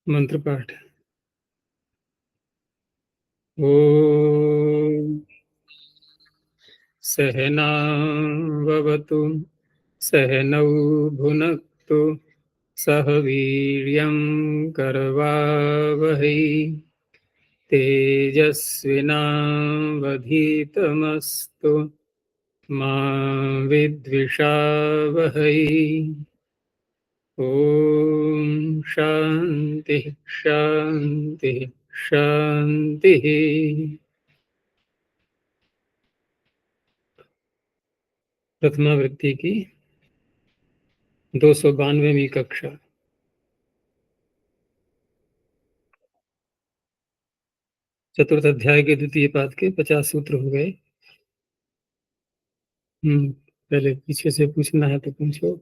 मंत्र पाठ। ओम सहनाववतु सहनौ भुनक्तु सह वीर्यं करवावहै तेजस्विनावधीतमस्तु मा विद्विषावहै। ओम शांति शांति शांति। प्रथमावृत्ति की 292वीं कक्षा। चतुर्थ अध्याय के द्वितीय पाद के 50 सूत्र हो गए। पहले पीछे से पूछना है तो पूछो।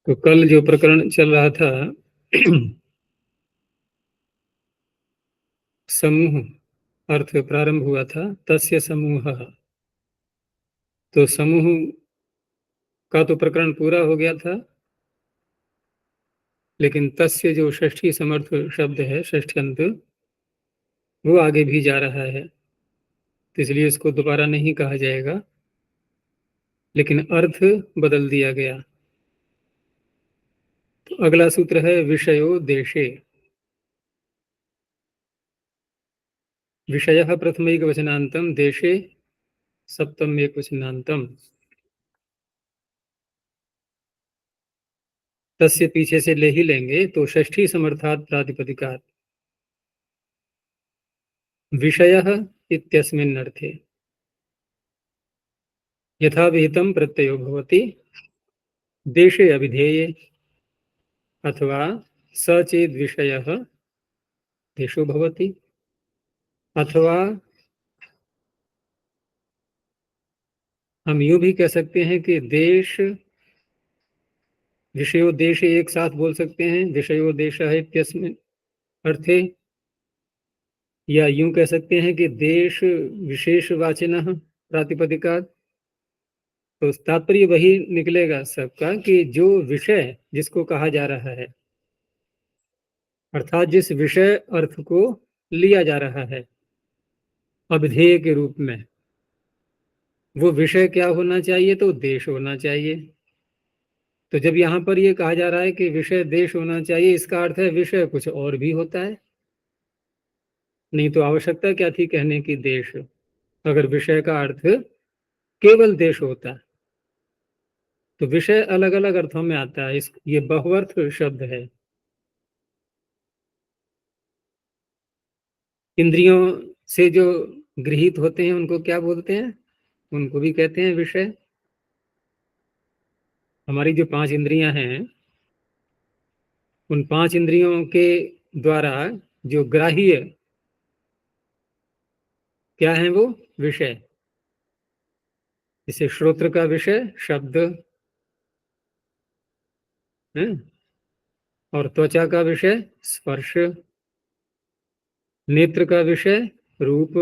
तो कल जो प्रकरण चल रहा था समूह अर्थ प्रारंभ हुआ था, तस्य समूह। तो समूह का तो प्रकरण पूरा हो गया था, लेकिन तस्य जो षष्ठी समर्थ शब्द है, षष्ठ्यंत, वो आगे भी जा रहा है, तो इसलिए इसको दोबारा नहीं कहा जाएगा, लेकिन अर्थ बदल दिया गया। तो अगला सूत्र है विषयो देशे। विषयः प्रथमैकवचनान्तं, देशे सप्तम एकवचनान्तं। तस्य पीछे से ले ही लेंगे तो षष्ठी समर्थात् प्रातिपदिकात् विषयः इत्यस्मिन् अर्थे यथा विहितं प्रत्ययो भवति देशे अभिधेये, अथवा स चेद् विषयः देशो भवति, अथवा हम यूं भी कह सकते हैं कि देश विषयो देशे एक साथ बोल सकते हैं, विषयो देशः इत्यस्मिन् अर्थे, या यूं कह सकते हैं कि देश विशेषवाचिनः प्रातिपदिकात्। तो तात्पर्य वही निकलेगा सबका कि जो विषय जिसको कहा जा रहा है, अर्थात जिस विषय अर्थ को लिया जा रहा है अभिधेय के रूप में, वो विषय क्या होना चाहिए? तो देश होना चाहिए। तो जब यहाँ पर ये कहा जा रहा है कि विषय देश होना चाहिए, इसका अर्थ है विषय कुछ और भी होता है, नहीं तो आवश्यकता क्या थी कहने की देश, अगर विषय का अर्थ केवल देश होता। तो विषय अलग अलग अर्थों में आता है, ये बहुअर्थ शब्द है। इंद्रियों से जो गृहीत होते हैं उनको क्या बोलते हैं? उनको भी कहते हैं विषय। हमारी जो 5 इंद्रियां हैं, उन 5 इंद्रियों के द्वारा जो ग्राह्य क्या है वो विषय। जैसे श्रोत्र का विषय शब्द है, और त्वचा का विषय स्पर्श, नेत्र का विषय रूप,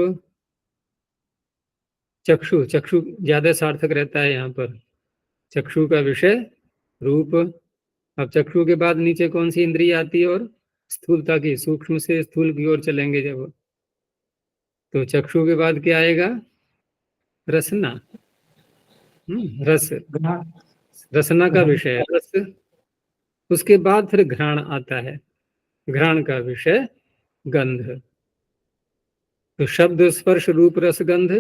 चक्षु चक्षु ज्यादा सार्थक रहता है यहाँ पर, चक्षु का विषय रूप। अब चक्षु के बाद नीचे कौन सी इंद्रिय आती है? और स्थूलता की, सूक्ष्म से स्थूल की ओर चलेंगे जब, तो चक्षु के बाद क्या आएगा? रसना। रस, रसना का विषय रस। उसके बाद फिर घ्राण आता है, घ्राण का विषय गंध। तो शब्द स्पर्श रूप रस गंध,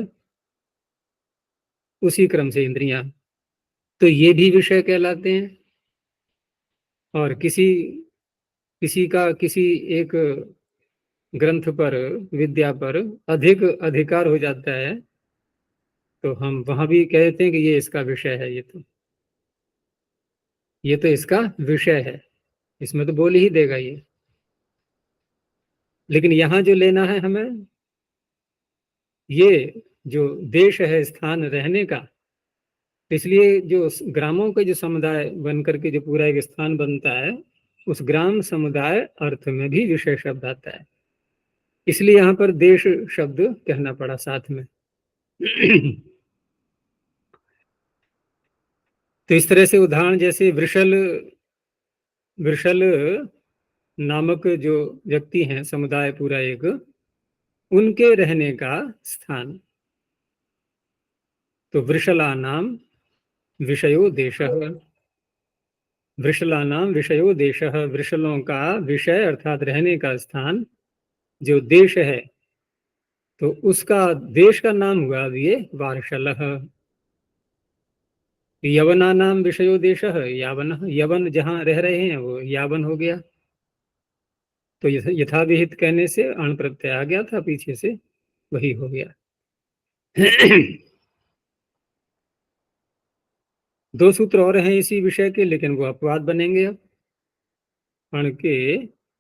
उसी क्रम से इंद्रियां, तो ये भी विषय कहलाते हैं। और किसी किसी का किसी एक ग्रंथ पर, विद्या पर अधिक अधिकार हो जाता है, तो हम वहां भी कहते हैं कि ये इसका विषय है, ये तो इसका विषय है, इसमें तो बोल ही देगा ये। लेकिन यहां जो लेना है हमें, ये जो देश है स्थान रहने का, इसलिए जो ग्रामों के जो समुदाय बन करके जो पूरा एक स्थान बनता है, उस ग्राम समुदाय अर्थ में भी विषय शब्द आता है, इसलिए यहाँ पर देश शब्द कहना पड़ा साथ में। तो इस तरह से उदाहरण जैसे वृषल वृषल नामक जो व्यक्ति हैं, समुदाय पूरा एक, उनके रहने का स्थान। तो वृषलानाम विषयो देशः, वृषलानाम विषयो देशः, वृषलों का विषय अर्थात रहने का स्थान जो देश है, तो उसका देश का नाम हुआ अब ये वार्षलः। यवना नाम विषयो देशः, यावन, यवन जहाँ रह रहे हैं वो यावन हो गया। तो यथाविहित कहने से अण प्रत्यय आ गया था पीछे से, वही हो गया। दो सूत्र और हैं इसी विषय के, लेकिन वो अपवाद बनेंगे, अब अण के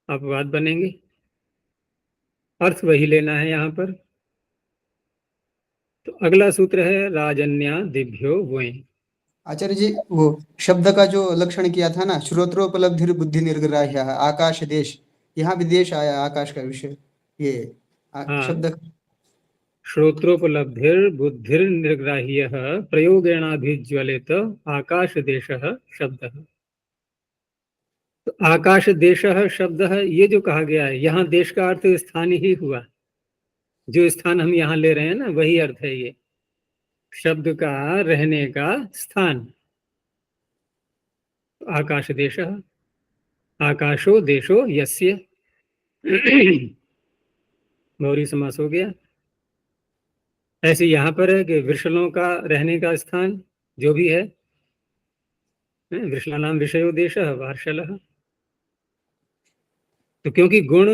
अपवाद बनेंगे, अर्थ वही लेना है यहाँ पर। तो अगला सूत्र है राजन्या दिभ्यो वोय। आचार्य जी, वो शब्द का जो लक्षण किया था ना, श्रोत्रोपलब्धि बुद्धि निर्ग्राह्य, आकाश देश, यहाँ भी देश आया, आकाश का विषय, ये शब्द। श्रोत्रोपलब्धिर बुद्धिर निर्ग्राह्य प्रयोगेणाभिज्वलित आकाश देशः शब्दः। तो आकाश देशः शब्द है, ये जो कहा गया है, यहाँ देश का अर्थ स्थान ही हुआ। जो स्थान हम यहाँ ले रहे हैं ना, वही अर्थ है ये शब्द का रहने का स्थान। आकाश देशः, आकाशो देशो यस्य, बहुरी समास हो गया। ऐसे यहाँ पर है कि वृषलों का रहने का स्थान जो भी है, वृषलानाम विषयो देशः वार्षलः। तो क्योंकि गुण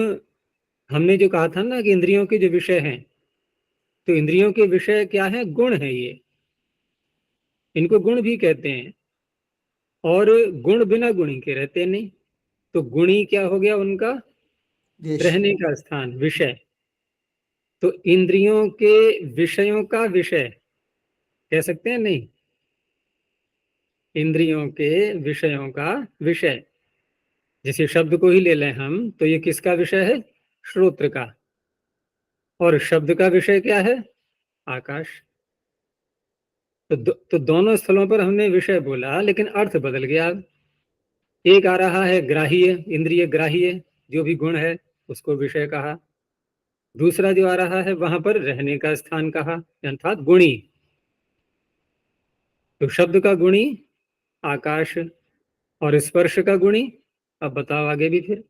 हमने जो कहा था ना कि इंद्रियों के जो विषय हैं, तो इंद्रियों के विषय क्या है? गुण है ये, इनको गुण भी कहते हैं। और गुण बिना गुणी के रहते नहीं, तो गुणी क्या हो गया? उनका देश। रहने का स्थान, विषय। तो इंद्रियों के विषयों का विषय कह सकते हैं? नहीं, इंद्रियों के विषयों का विषय। जैसे शब्द को ही ले लें हम, तो ये किसका विषय है? श्रोत्र का। और शब्द का विषय क्या है? आकाश। तो दोनों स्थलों पर हमने विषय बोला, लेकिन अर्थ बदल गया। एक आ रहा है ग्राह्य, इंद्रिय ग्राह्य जो भी गुण है उसको विषय कहा। दूसरा जो आ रहा है वहां पर रहने का स्थान कहा, अर्थात गुणी। तो शब्द का गुणी आकाश, और स्पर्श का गुणी, अब बताओ आगे भी फिर।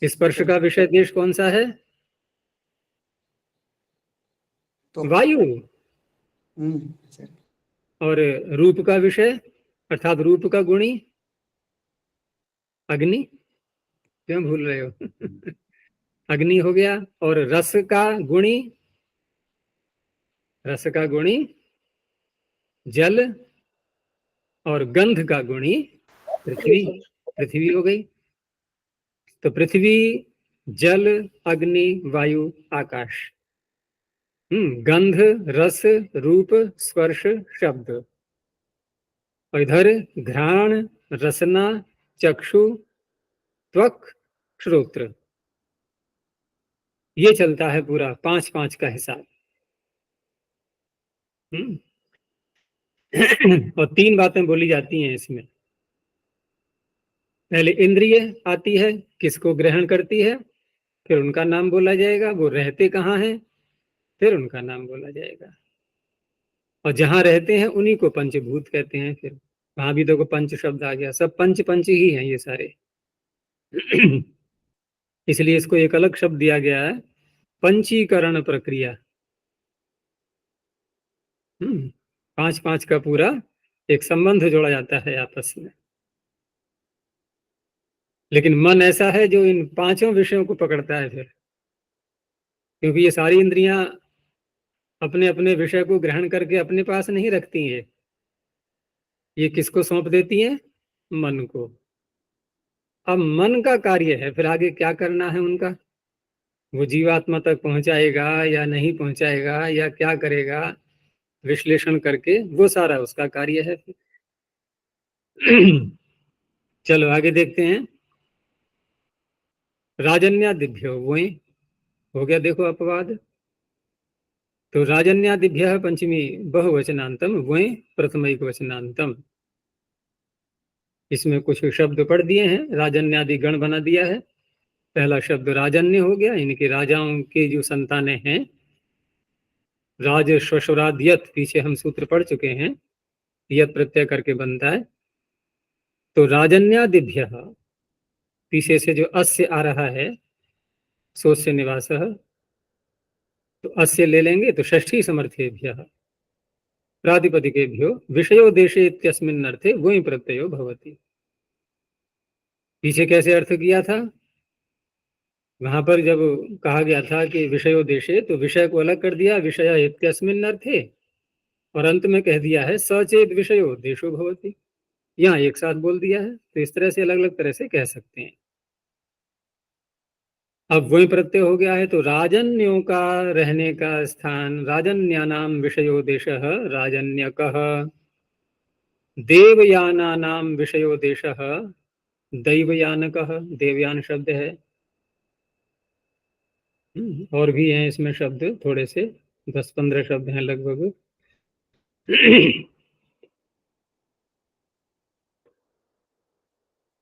स्पर्श का विषय देश कौन सा है? तो वायु। अच्छा। और रूप का विषय अर्थात रूप का गुणी अग्नि। क्यों भूल रहे हो? अग्नि हो गया। और रस का गुणी, रस का गुणी जल। और गंध का गुणी पृथ्वी, पृथ्वी हो गई। तो पृथ्वी, जल, अग्नि, वायु, आकाश। गंध, रस, रूप, स्पर्श, शब्द। और इधर घ्राण, रसना, चक्षु, त्वक, श्रोत्र। ये चलता है पूरा 5-5 का हिसाब। और 3 बातें बोली जाती हैं इसमें। पहले इंद्रिय आती है, किसको ग्रहण करती है, फिर उनका नाम बोला जाएगा, वो रहते कहाँ हैं, फिर उनका नाम बोला जाएगा। और जहां रहते हैं उन्हीं को पंचभूत कहते हैं। फिर वहां भी देखो पंच शब्द आ गया, सब पंच पंच ही हैं ये सारे। इसलिए इसको एक अलग शब्द दिया गया है, पंचीकरण प्रक्रिया। 5-5 का पूरा एक संबंध जोड़ा जाता है आपस में। लेकिन मन ऐसा है जो इन 5 विषयों को पकड़ता है फिर, क्योंकि ये सारी इंद्रियां अपने अपने विषय को ग्रहण करके अपने पास नहीं रखती हैं। ये किसको सौंप देती हैं? मन को। अब मन का कार्य है फिर आगे क्या करना है उनका, वो जीवात्मा तक पहुंचाएगा या नहीं पहुंचाएगा या क्या करेगा, विश्लेषण करके, वो सारा उसका कार्य है। चलो आगे देखते हैं। राजन्या दिभ्यो वही हो गया, देखो अपवाद। तो राजन्यादिभ्यः पंचमी बहुवचनांतम वहीं प्रथमैक वचनांतम। इसमें कुछ शब्द पढ़ दिए हैं, राजन्यादि गण बना दिया है। पहला शब्द राजन्य हो गया, इनके राजाओं के जो संतानें हैं, राज श्वशुराद यत, पीछे हम सूत्र पढ़ चुके हैं, यत प्रत्यय करके बनता है। तो राजन्यादिभ्य, पीछे से जो अस्य आ रहा है, सोस्य निवासः, तो अस्य ले लेंगे तो षष्ठी समर्थेभ्य प्रातिपदिकेभ्यो विषयो देशे इत्यस्मिन् अर्थे वही प्रत्ययो भवति। पीछे कैसे अर्थ किया था? वहां पर जब कहा गया था कि विषयो देशे, तो विषय को अलग कर दिया, विषय इत्यस्मिन् अर्थे, और अंत में कह दिया है सचेत विषयो देशो भवति। यहाँ एक साथ बोल दिया है, तो इस तरह से अलग अलग तरह से कह सकते हैं। अब वही प्रत्यय हो गया है, तो राजन्यों का रहने का स्थान, राजन्यानाम विषयो देशः राजन्यकः, देवयानानाम विषयो देशः दैवयानकः, देवयान शब्द है। और भी हैं इसमें शब्द, थोड़े से 10-15 शब्द हैं लगभग।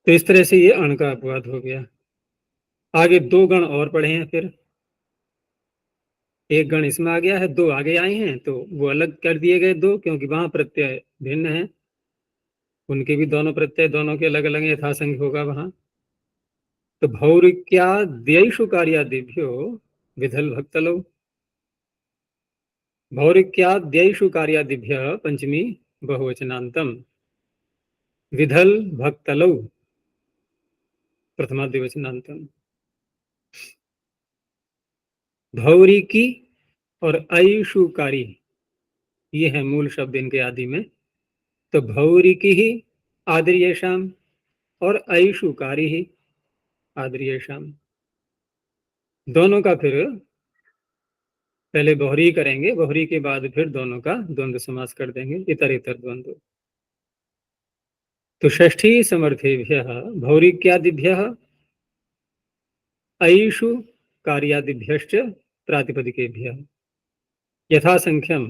तो इस तरह से ये अण का अपवाद हो गया। आगे दो गण और पढ़े हैं फिर। एक गण इसमें आ गया है, दो आगे आए हैं, तो वो अलग कर दिए गए दो, क्योंकि वहां प्रत्यय भिन्न है। उनके भी दोनों प्रत्यय, दोनों के अलग अलग यथासंख्य होगा वहां। तो भौरिक्याद्यैषु कार्यादिभ्यो विधल भक्तलौ, भौरिक्याद्यैषु कार्यादिभ्य पंचमी बहुवचनांतम विधल भक्तलौ प्रथमा द्विवचनांतम। भौरिकी और ऐशुकारी, ये है मूल शब्द इनके आदि में। तो भौरिकी ही आद्रियेषाम और ऐशुकारी ही आद्रियेषाम, दोनों का फिर पहले बहुरी करेंगे, बहुरी के बाद फिर दोनों का द्वंद्व समास कर देंगे, इतर इतर द्वंद्व। तो षष्ठी समर्थेभ्यः भौरिक्यादिभ्यः ऐषु कार्यादिभ्यश्च प्रातिपदिकेभ्यः यथासंख्यम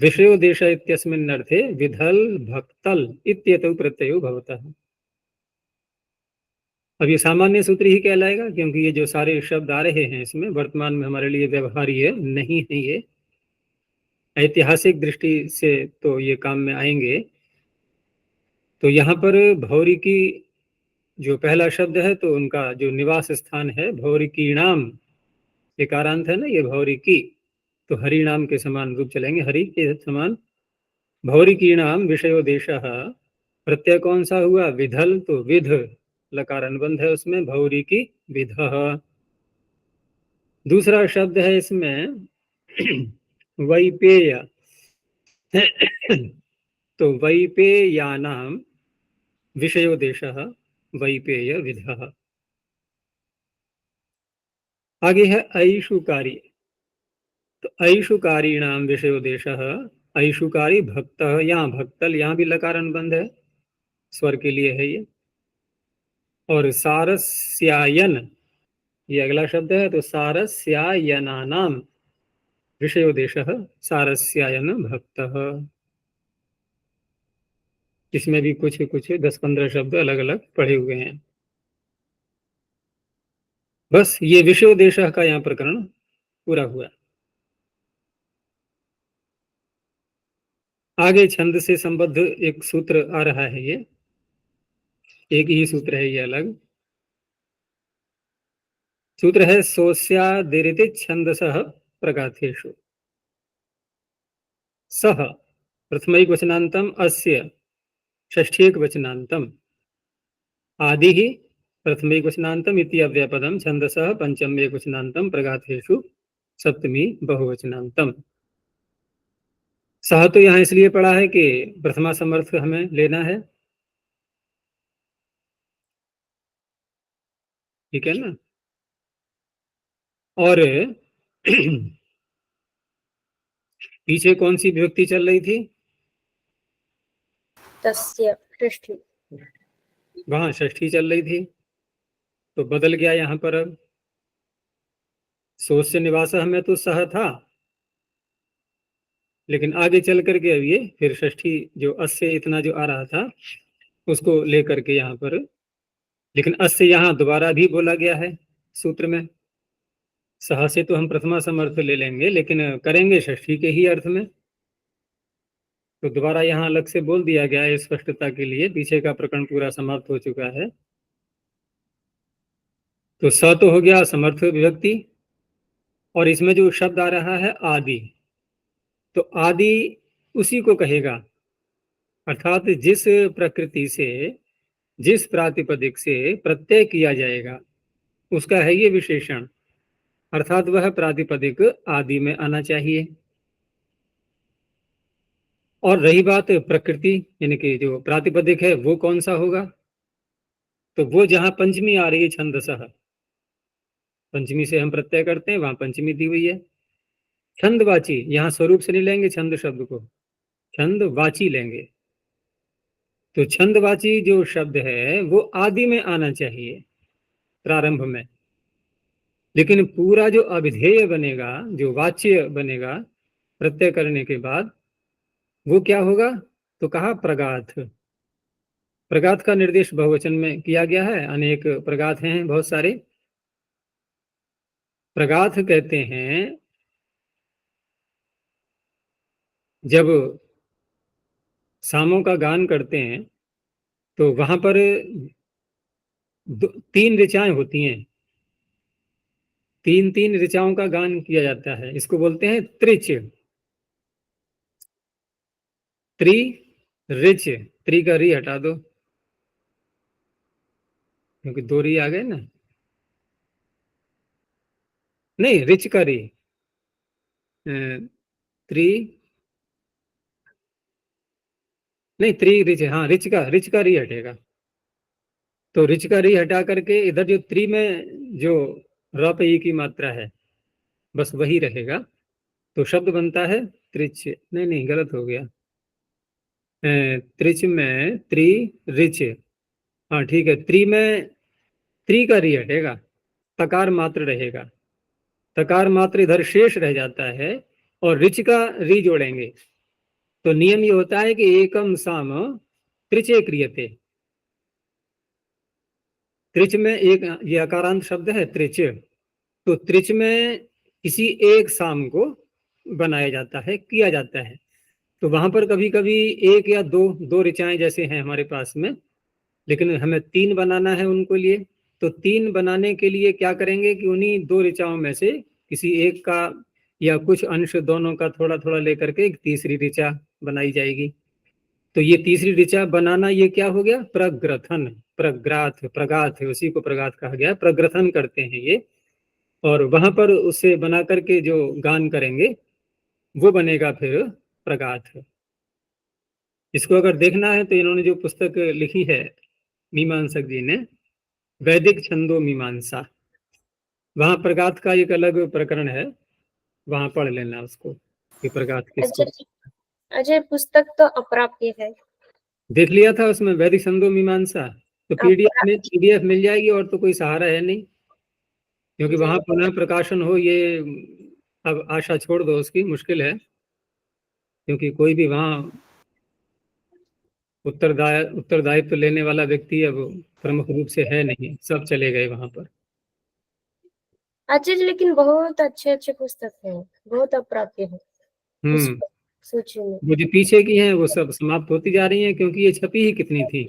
विषयो देश इत्यस्मिन् अर्थे विधल भक्तल इत्येतौ प्रत्ययो भवतः। अब ये सामान्य सूत्र ही कहलाएगा, क्योंकि ये जो सारे शब्द आ रहे हैं इसमें वर्तमान में हमारे लिए व्यवहार्य नहीं है। ये ऐतिहासिक दृष्टि से तो ये काम में आएंगे। तो यहाँ पर भौरी की जो पहला शब्द है, तो उनका जो निवास स्थान है भौरिकीणाम, एकारांत है ना ये भौरिकी, तो हरि नाम के समान रूप चलेंगे, हरि के समान। भौरिकीणाम विषयो देशः, प्रत्यय कौन सा हुआ? विधल, तो विध लकार अनुबंध है उसमें, भौरिकी विधः। दूसरा शब्द है इसमें वैपेय, तो वैपेयानाम विषयो देशः वैपेय विधः। आगे है ऐशुकारी, तो ऐशुकारीणाम विषयो देशः ऐशुकारी भक्त, यहाँ भक्तल, यहाँ भी लकार अनुबंध है, स्वर के लिए है ये। और सारस्यायन, ये अगला शब्द है, तो सारस्यायनानाम विषयो देशः सारस्यायन भक्तः। इसमें भी कुछ 10-15 शब्द अलग अलग पढ़े हुए हैं। बस ये विषयो देशः का यहाँ प्रकरण पूरा हुआ। आगे छंद से संबद्ध एक सूत्र आ रहा है, ये एक ही सूत्र है, ये अलग सूत्र है। सोस्यादिरिति छंदसः प्रगाथेषु सह प्रथमैक वचनांतम अस्य षष्ठीक वचनांतम आदि ही प्रथमैक वचनांतम इति अव्ययपदम छंदसः पंचमेक वचनांतम प्रगाथेषु सप्तमी बहुवचनांतम। सह तो यहाँ इसलिए पड़ा है कि प्रथमा समर्थ हमें लेना है, ठीक है ना। और पीछे कौन सी विभक्ति चल रही थी? तस्य षष्ठी, वहां षष्ठी चल रही थी, तो बदल गया यहाँ पर। अब सोस्य निवास में तो सह था, लेकिन आगे चल करके अब ये फिर षष्ठी जो अस से इतना जो आ रहा था उसको लेकर के यहाँ पर, लेकिन अस से यहाँ दोबारा भी बोला गया है सूत्र में। सह से तो हम प्रथमा समर्थ ले लेंगे, लेकिन करेंगे षष्ठी के ही अर्थ में। तो दोबारा यहाँ अलग से बोल दिया गया है स्पष्टता के लिए, पीछे का प्रकरण पूरा समाप्त हो चुका है। तो स तो हो गया समर्थ विभक्ति, और इसमें जो शब्द आ रहा है आदि, तो आदि उसी को कहेगा, अर्थात जिस प्रकृति से, जिस प्रातिपदिक से प्रत्यय किया जाएगा उसका है ये विशेषण, अर्थात वह प्रातिपदिक आदि में आना चाहिए। और रही बात प्रकृति, यानी कि जो प्रातिपदिक है वो कौन सा होगा, तो वो जहां पंचमी आ रही है छंदसः, पंचमी से हम प्रत्यय करते हैं, वहां पंचमी दी हुई है। छंदवाची, यहाँ स्वरूप से नहीं लेंगे छंद शब्द को, छंदवाची लेंगे। तो छंदवाची जो शब्द है वो आदि में आना चाहिए, प्रारंभ में। लेकिन पूरा जो अभिधेय बनेगा, जो वाच्य बनेगा प्रत्यय करने के बाद, वो क्या होगा, तो कहा प्रगाथ। प्रगाथ का निर्देश बहुवचन में किया गया है, अनेक प्रगाथ हैं बहुत सारे। प्रगाथ कहते हैं जब सामों का गान करते हैं तो वहां पर तीन ऋचाएं होती हैं, तीन तीन ऋचाओं का गान किया जाता है, इसको बोलते हैं त्रिच। त्रि ऋच, त्रि का री हटा दो क्योंकि दो री आ गए ना, नहीं ऋच का री, त्रि, नहीं त्रि ऋच, हाँ ऋच का री हटेगा। तो ऋच का री हटा करके इधर जो त्रि में जो रप ई की मात्रा है बस वही रहेगा, तो शब्द बनता है त्रिच। नहीं नहीं गलत हो गया, त्रिच में त्रि ऋच, हाँ ठीक है, त्रि में त्रि का री हटेगा, तकार मात्र रहेगा, तकार मात्र इधर शेष रह जाता है, और ऋच का री जोड़ेंगे। तो नियम ये होता है कि एकम साम त्रिचे क्रियते, त्रिच में एक, ये अकारांत शब्द है त्रिच, तो त्रिच में किसी एक साम को बनाया जाता है, किया जाता है। तो वहां पर कभी कभी एक या दो दो ऋचाएं जैसे हैं हमारे पास में, लेकिन हमें तीन बनाना है उनको लिए। तो तीन बनाने के लिए क्या करेंगे कि उन्हीं दो ऋचाओं में से किसी एक का या कुछ अंश दोनों का थोड़ा थोड़ा लेकर के एक तीसरी ऋचा बनाई जाएगी। तो ये तीसरी ऋचा बनाना ये क्या हो गया, प्रग्रथन, प्रग्राथ, प्रगाथ, उसी को प्रगाथ कहा गया, प्रग्रथन करते हैं ये। और वहां पर उससे बना करके जो गान करेंगे वो बनेगा फिर प्रगाथ। इसको अगर देखना है तो इन्होंने जो पुस्तक लिखी है मीमांसक जी ने, वैदिक छंदो मीमांसा, वहां प्रगाथ का एक अलग प्रकरण है, वहां पढ़ लेना उसको कि प्रगाथ किसको। अजय अजय पुस्तक तो अप्राप्य है। देख लिया था उसमें वैदिक छंदो मीमांसा, तो पीडीएफ मिल जाएगी, और तो कोई सहारा है नहीं, क्योंकि वहां पुनः प्रकाशन हो ये अब आशा छोड़ दो, उसकी मुश्किल है, क्योंकि कोई भी वहां उत्तरदायित्व लेने वाला व्यक्ति अब प्रमुख रूप से है नहीं, सब चले गए वहां पर। अजय लेकिन बहुत अच्छे अच्छे पुस्तक हैं, बहुत अप्राप्य है उस सूची में। वो जो पीछे की हैं वो सब समाप्त होती जा रही हैं, क्योंकि ये छपी ही कितनी थी,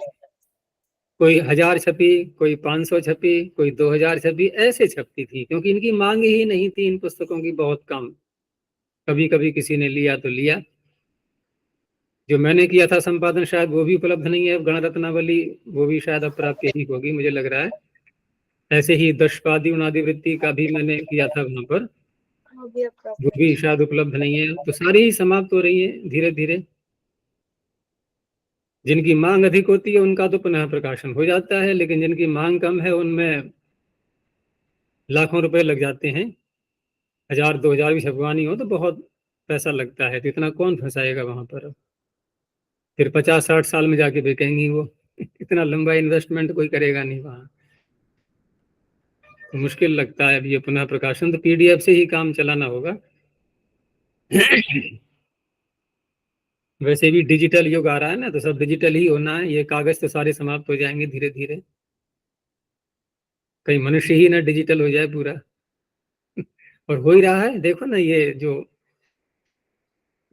कोई 1000 छपी, कोई 500 छपी, कोई 2000 छपी, ऐसे छपती थी, क्योंकि इनकी मांग ही नहीं थी इन पुस्तकों की, बहुत कम, कभी कभी किसी ने लिया तो लिया। जो मैंने किया था संपादन शायद वो भी उपलब्ध नहीं है, गणरत्नावली वो भी शायद अप्राप्य ही होगी मुझे लग रहा है। ऐसे ही दशपादी उनादि वृत्ति का भी मैंने किया था वहां पर, वो भी शायद उपलब्ध नहीं है। तो सारी ही समाप्त हो रही है धीरे धीरे। जिनकी मांग अधिक होती है उनका तो पुनः प्रकाशन हो जाता है, लेकिन जिनकी मांग कम है उनमें लाखों रुपए लग जाते हैं। 1000 2000 भी छपवानी हो तो बहुत पैसा लगता है, तो इतना कौन फंसाएगा वहां पर, फिर 50 60 साल में जाके बिकेंगी वो। इतना लंबा इन्वेस्टमेंट कोई करेगा नहीं वहां, तो मुश्किल लगता है। अब ये पुनः प्रकाशन तो पीडीएफ से ही काम चलाना होगा। वैसे भी डिजिटल युग आ रहा है ना, तो सब डिजिटल ही होना है। ये कागज तो सारे समाप्त हो जाएंगे धीरे धीरे, कहीं मनुष्य ही ना डिजिटल हो जाए पूरा। और हो ही रहा है, देखो ना, ये जो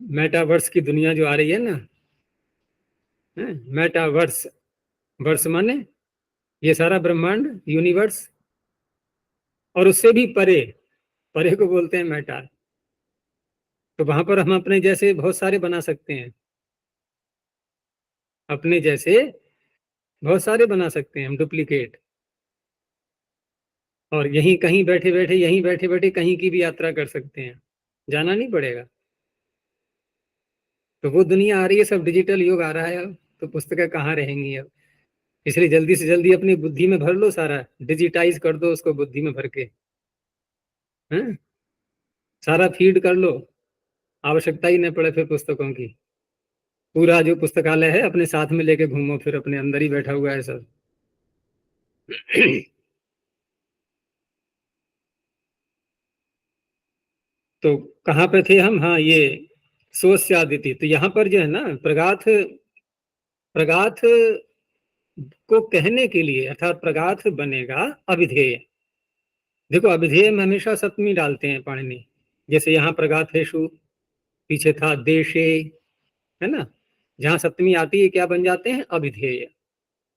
मेटावर्स की दुनिया जो आ रही है ना, मेटावर्स, वर्ष माने ये सारा ब्रह्मांड, यूनिवर्स, और उससे भी परे, परे को बोलते हैं मेटा। तो वहां पर हम अपने जैसे बहुत सारे बना सकते हैं, अपने जैसे बहुत सारे बना सकते हैं हम डुप्लीकेट, और यहीं कहीं बैठे बैठे, यहीं बैठे बैठे कहीं की भी यात्रा कर सकते हैं, जाना नहीं पड़ेगा। तो वो दुनिया आ रही है, सब डिजिटल युग आ रहा है अब, तो पुस्तकें कहाँ रहेंगी अब। इसलिए जल्दी से जल्दी अपनी बुद्धि में भर लो, सारा डिजिटाइज कर दो उसको बुद्धि में भर के, हैं, सारा फीड कर लो, आवश्यकता ही नहीं पड़े फिर पुस्तकों की। पूरा जो पुस्तकालय है अपने साथ में लेके घूमो, फिर अपने अंदर ही बैठा हुआ है सब। तो कहाँ पे थे हम? हाँ, ये सोस्यादिति। तो यहाँ पर जो है ना, प्रगाथ, प्रगाथ को कहने के लिए, अर्थात प्रगाथ बनेगा अविधेय। देखो, अविधेय में हमेशा सप्तमी डालते हैं पाणिनि, जैसे यहाँ प्रगाथेषु, पीछे था देशे, है ना, जहाँ सप्तमी आती है क्या बन जाते हैं? अविधेय।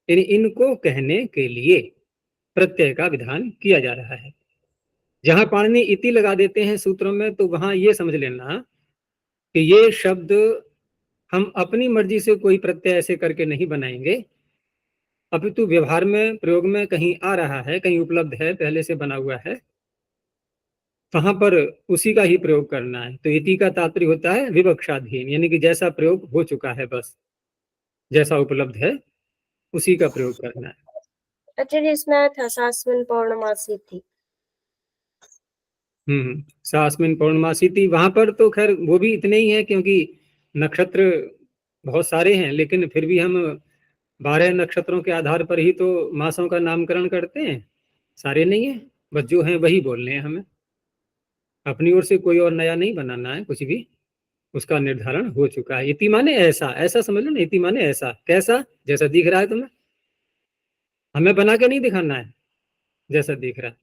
यानी इनको कहने के लिए प्रत्यय का विधान किया जा रहा है। जहां पाणिनि इति लगा देते हैं सूत्रों में, तो वहां ये समझ लेना कि ये शब्द हम अपनी मर्जी से कोई प्रत्यय ऐसे करके नहीं बनाएंगे, अपितु व्यवहार में, प्रयोग में कहीं आ रहा है, कहीं उपलब्ध है, पहले से बना हुआ है, वहां पर उसी का ही प्रयोग करना है। तो इति का तात्पर्य होता है विवक्षाधीन, यानी कि जैसा प्रयोग हो चुका है, बस जैसा उपलब्ध है उसी का प्रयोग करना है। आचार्य इसमें था सास्मिन पौर्णमासी थी। सास्मिन पौर्णमासी थी, वहां पर तो खैर वो भी इतने ही है, क्योंकि नक्षत्र बहुत सारे हैं, लेकिन फिर भी हम 12 नक्षत्रों के आधार पर ही तो मासों का नामकरण करते हैं, सारे नहीं है, बस जो हैं वही बोलने हैं हमें। अपनी ओर से कोई और नया नहीं बनाना है कुछ भी, उसका निर्धारण हो चुका है। इति माने ऐसा, ऐसा समझ लो ना, इति माने ऐसा, कैसा? जैसा दिख रहा है तुम्हें, हमें बना के नहीं दिखाना है, जैसा दिख रहा है।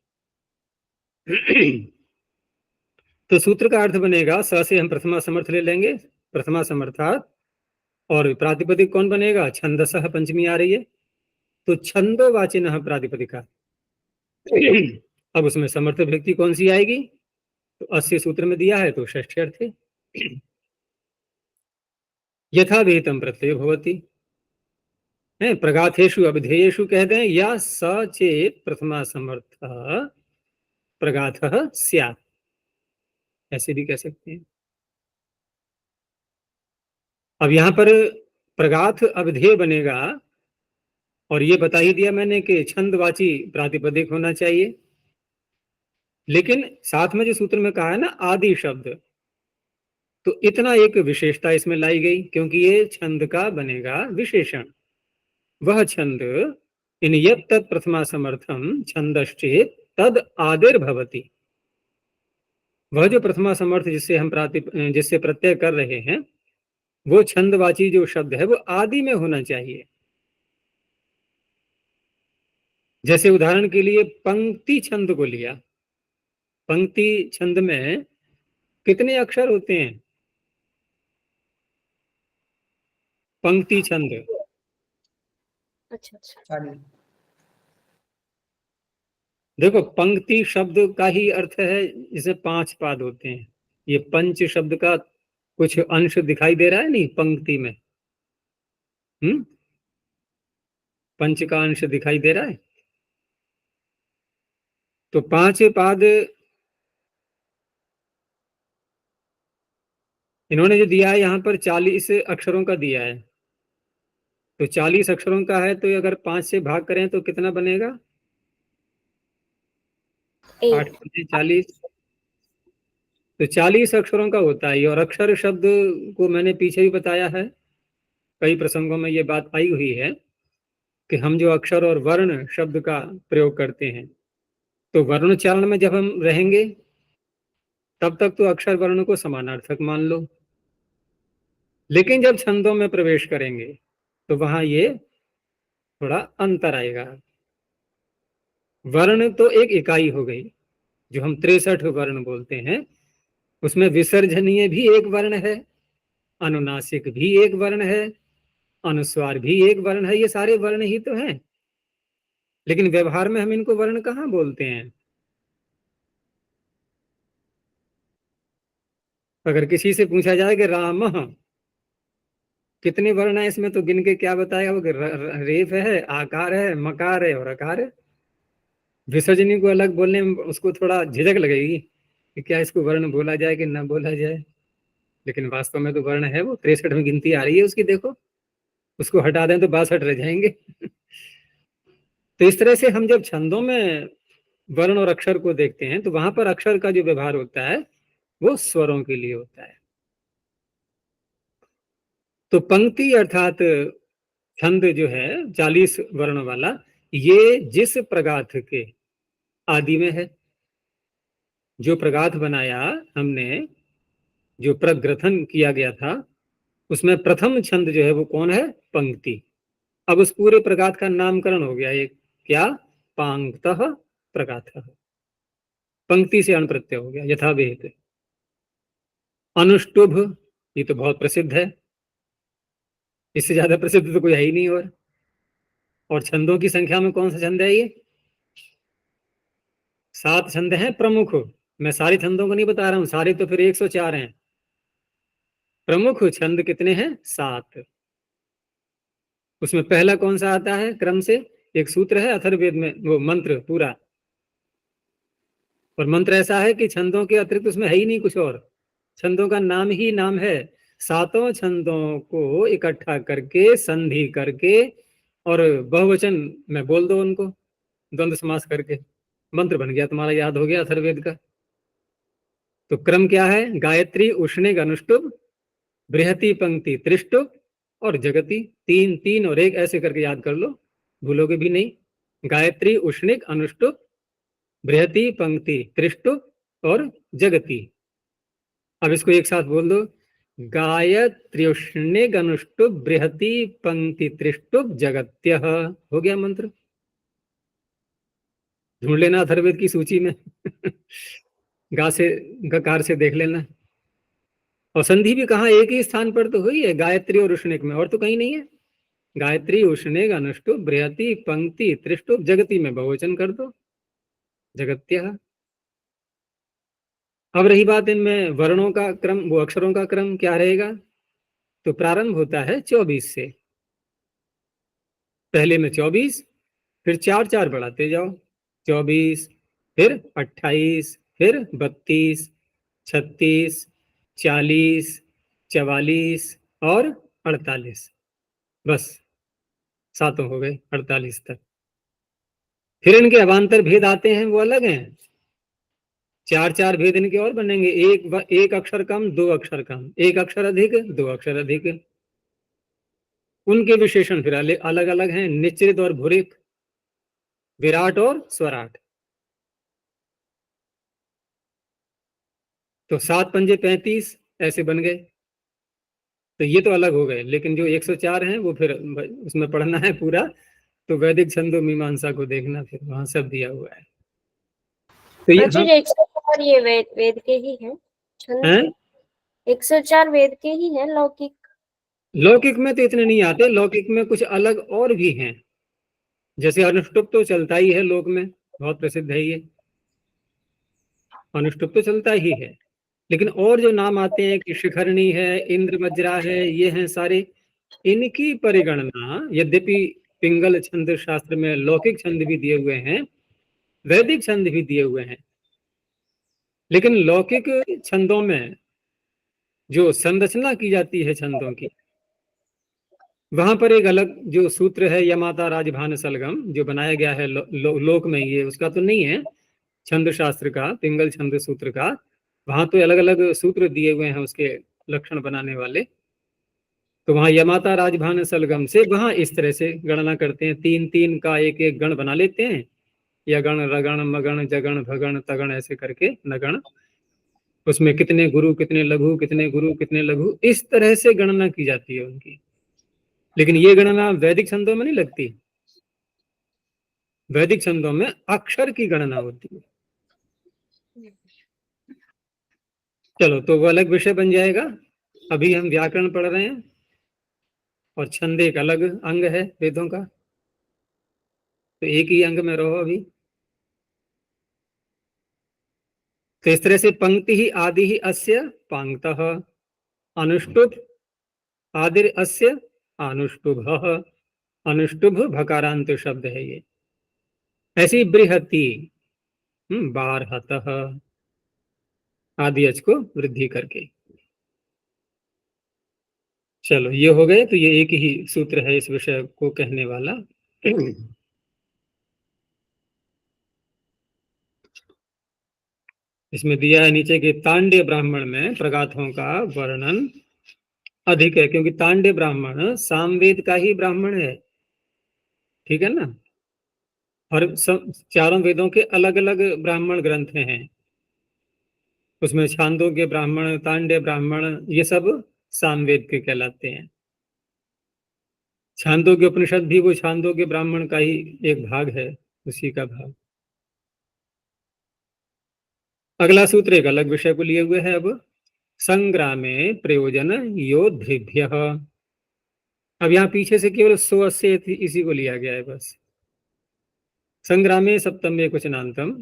तो सूत्र का अर्थ बनेगा, स से हम प्रथमा समर्थ ले लेंगे, प्रथमा समर्थात, और प्रातिपदिक कौन बनेगा? छंदसः, पंचमी आ रही है, तो छंदोवाचिनः प्रातिपदिका। अब उसमें समर्थ व्यक्ति कौन सी आएगी? तो अस्य सूत्र में दिया है, तो षष्ठी अर्थ है। यथा वेतम प्रत्यय भवति, है प्रगाथेषु अविधेयेषु कह दें, या स चेत प्रथमा समर्थ प्रगाथः स्यात्, ऐसे भी कह सकते हैं। अब यहां पर प्रगाथ अविधेय बनेगा, और ये बता ही दिया मैंने कि छंदवाची प्रातिपदिक होना चाहिए, लेकिन साथ में जो सूत्र में कहा है ना आदि शब्द, तो इतना एक विशेषता इसमें लाई गई, क्योंकि ये छंद का बनेगा विशेषण। वह छंद इन यत् तत् प्रथमा समर्थम छंदश्चेत तद आदिर्भवति, वह जो प्रथमा समर्थ जिससे हम जिससे प्रत्यय कर रहे हैं, वो छंदवाची जो शब्द है वो आदि में होना चाहिए। जैसे उदाहरण के लिए पंक्ति छंद को लिया, पंक्ति छंद में कितने अक्षर होते हैं? पंक्ति छंद, अच्छा अच्छा। 40। देखो पंक्ति शब्द का ही अर्थ है जिसे 5 पाद होते हैं। ये पंच शब्द का कुछ अंश दिखाई दे रहा है नहीं पंक्ति में? पंच का अंश दिखाई दे रहा है, तो 5 पाद इन्होंने जो दिया है यहाँ पर 40 अक्षरों का दिया है, तो 40 अक्षरों का है, तो अगर 5 से भाग करें तो कितना बनेगा? 8 8। 40, तो 40 अक्षरों का होता है। और अक्षर शब्द को मैंने पीछे भी बताया है, कई प्रसंगों में ये बात आई हुई है कि हम जो अक्षर और वर्ण शब्द का प्रयोग करते हैं, तो वर्णोच्चारण में जब हम रहेंगे तब तक तो अक्षर वर्ण को समानार्थक मान लो, लेकिन जब छंदों में प्रवेश करेंगे तो वहां ये थोड़ा अंतर आएगा। वर्ण तो एक इकाई हो गई, जो हम 63 वर्ण बोलते हैं, उसमें विसर्जनीय भी एक वर्ण है, अनुनासिक भी एक वर्ण है, अनुस्वार भी एक वर्ण है। ये सारे वर्ण ही तो हैं, लेकिन व्यवहार में हम इनको वर्ण कहाँ बोलते हैं। अगर किसी से पूछा जाए कि राम कितने वर्ण है इसमें, तो गिन के क्या बताएगा वो कि रेफ है, आकार है, मकार है और अकार है। विसर्जनी को अलग बोलने में उसको थोड़ा झिझक लगेगी कि क्या इसको वर्ण बोला जाए कि ना बोला जाए, लेकिन वास्तव में तो वर्ण है। वो 63 में गिनती आ रही है उसकी, देखो। उसको हटा दें तो 62 रह जाएंगे। तो इस तरह से हम जब छंदों में वर्ण और अक्षर को देखते हैं तो वहां पर अक्षर का जो व्यवहार होता है वो स्वरों के लिए होता है। तो पंक्ति अर्थात छंद जो है 40 वर्ण वाला, ये जिस प्रगाथ के आदि में है, जो प्रगाथ बनाया हमने, जो प्रग्रथन किया गया था, उसमें प्रथम छंद जो है वो कौन है? पंक्ति। अब उस पूरे प्रगाथ का नामकरण हो गया एक, क्या? पांक्तः प्रगाथः। पंक्ति से अण प्रत्यय हो गया, यथाविहित। अनुष्टुभ, ये तो बहुत प्रसिद्ध है, इससे ज्यादा प्रसिद्ध तो कोई है ही नहीं। और छंदों की संख्या में कौन सा छंद है ये? 7 छंद हैं प्रमुख। मैं सारे छंदों को नहीं बता रहा हूं, सारे तो फिर 104 हैं। प्रमुख छंद कितने हैं? 7। उसमें पहला कौन सा आता है क्रम से? एक सूत्र है अथर्ववेद में, वो मंत्र पूरा। और मंत्र ऐसा है कि छंदों के अतिरिक्त उसमें है ही नहीं कुछ और, छंदों का नाम ही नाम है। 7 छंदों को इकट्ठा करके, संधि करके और बहुवचन में बोल दो उनको, द्वंद्व समास करके, मंत्र बन गया तुम्हारा, याद हो गया अथर्ववेद का। तो क्रम क्या है? गायत्री, उष्णिक, अनुष्टुप, बृहति, पंक्ति, त्रिष्टुप और जगति। 3 3 और 1 ऐसे करके याद कर लो, भूलोगे भी नहीं। गायत्री, उष्णिक, अनुष्टुप, बृहति, पंक्ति, त्रिष्टुप और जगति। अब इसको एक साथ बोल दो, गायत्र्युष्णिक, अनुष्टुप, बृहति, पंक्ति, त्रिष्टुप, जगत्य। हो गया मंत्र। ढूंढ लेना अथर्ववेद की सूची में। गा से, गकार से देख लेना। और संधि भी कहाँ, एक ही स्थान पर तो हुई है, गायत्री और उष्णिक में, और तो कहीं नहीं है। गायत्री, उष्णिक, अनुष्टुप, बृहति, पंक्ति, त्रिष्टुप, जगति में बहुवचन कर दो, जगत्य। अब रही बात इनमें वर्णों का क्रम, वो अक्षरों का क्रम क्या रहेगा? तो प्रारंभ होता है 24 से। पहले में 24, फिर 4 4 बढ़ाते जाओ, 24, फिर 28, फिर 32, 36, 40, 44 और 48। बस 7 हो गए, 48 तक। फिर इनके अवान्तर भेद आते हैं, वो अलग हैं। 4 4 भेद इनके और बनेंगे, एक अक्षर कम, 2 अक्षर कम, 1 अक्षर अधिक, 2 अक्षर अधिक। उनके विशेषण फिर अलग अलग हैं, निश्चित और भूरिक, विराट और स्वराट। तो 7 पंजे 35 ऐसे बन गए। तो ये तो अलग हो गए, लेकिन जो 104 हैं वो फिर उसमें पढ़ना है पूरा, तो वैदिक छंदो मीमांसा को देखना, फिर वहां सब दिया हुआ है। तो ये अच्छा, 104 ये वेद के ही है छंद? 104 वेद के ही है? लौकिक? लौकिक में तो इतने नहीं आते, लौकिक में कुछ अलग और भी हैं। जैसे अनुष्टुप तो चलता ही है लोक में, बहुत प्रसिद्ध है ये, अनुष्टुप तो चलता ही है। लेकिन और जो नाम आते हैं कि शिखरणी है, इंद्र वज्रा है, ये हैं सारे, इनकी परिगणना, यद्यपि पिंगल छंद शास्त्र में लौकिक छंद भी दिए हुए हैं, वैदिक छंद भी दिए हुए हैं, लेकिन लौकिक छंदों में जो संरचना की जाती है छंदों की, वहां पर एक अलग जो सूत्र है, यमाता राजभान सलगम, जो बनाया गया है लोक में, ये उसका तो नहीं है, छंद शास्त्र का, पिंगल छंद सूत्र का। वहां तो अलग अलग सूत्र दिए हुए हैं उसके लक्षण बनाने वाले। तो वहां यमाता राजभान सलगम से वहां इस तरह से गणना करते हैं, 3 3 का एक एक गण बना लेते हैं, या गण, रगण, मगण, जगण, भगण, तगण ऐसे करके नगण। उसमें कितने गुरु कितने लघु, कितने गुरु कितने लघु, इस तरह से गणना की जाती है उनकी। लेकिन ये गणना वैदिक छंदों में नहीं लगती। वैदिक छंदों में अक्षर की गणना होती है। चलो, तो वो अलग विषय बन जाएगा। अभी हम व्याकरण पढ़ रहे हैं और छंद एक अलग अंग है वेदों का, तो एक ही अंग में रहो अभी। तो इस तरह से पंक्ति ही आदि ही अस्य पांक्तः, अनुष्टुभ आदिर अस्य अनुष्टुभः, अनुष्टुभ भकारांत शब्द है ये। ऐसी बृहति बारहतः आदि अच को वृद्धि करके। चलो, ये हो गए। तो ये एक ही सूत्र है इस विषय को कहने वाला। इसमें दिया है नीचे के तांड्य ब्राह्मण में प्रगाथों का वर्णन अधिक है, क्योंकि तांड्य ब्राह्मण सामवेद का ही ब्राह्मण है, ठीक है ना। और चारों वेदों के अलग अलग ब्राह्मण ग्रंथ हैं। उसमें छांदोग्य ब्राह्मण, तांड्य ब्राह्मण, ये सब सामवेद के कहलाते हैं। छांदोग्य उपनिषद भी वो छांदोग्य ब्राह्मण का ही एक भाग है, उसी का भाग। अगला सूत्र एक अलग विषय को लिए हुए है। अब संग्रामे प्रयोजन योद्धेभ्य। अब यहाँ पीछे से केवल सो अस्य इसी को लिया गया है बस। संग्रामे सप्तमे क्वचनांतम,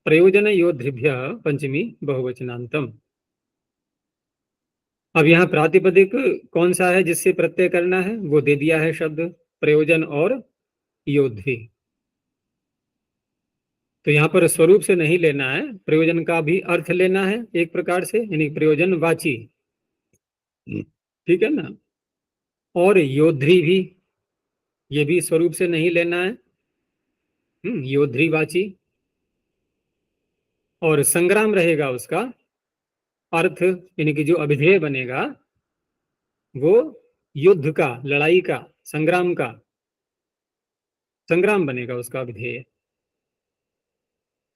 प्रयोजन योद्धेभ्य पंचमी बहुवचनांतम। अब यहाँ प्रातिपदिक कौन सा है जिससे प्रत्यय करना है, वो दे दिया है शब्द प्रयोजन और योद्धि। तो यहाँ पर स्वरूप से नहीं लेना है, प्रयोजन का भी अर्थ लेना है एक प्रकार से, यानी प्रयोजन वाची, ठीक है ना। और योद्धि भी, ये भी स्वरूप से नहीं लेना है, योद्धि वाची। और संग्राम रहेगा उसका अर्थ, यानी कि जो अभिधेय बनेगा वो युद्ध का, लड़ाई का, संग्राम का, संग्राम बनेगा उसका अभिधेय।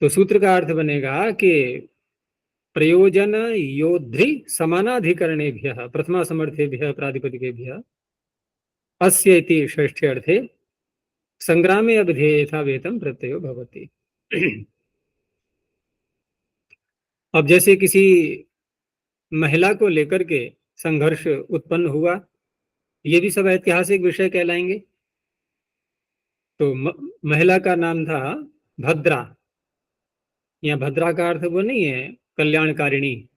तो सूत्र का अर्थ बनेगा कि प्रयोजन योद्धि समानाधिकरणेभ्यः प्रथमा समर्थेभ्यः प्रातिपदिकेभ्यः अस्य इति षष्ठे अर्थे संग्रामे अभिधेय यथा वेतम प्रत्ययो भवति। अब जैसे किसी महिला को लेकर के संघर्ष उत्पन्न हुआ, ये भी सब ऐतिहासिक विषय कहलाएंगे। तो महिला का नाम था भद्रा। यहाँ भद्रा का अर्थ वो नहीं है कल्याणकारिणी,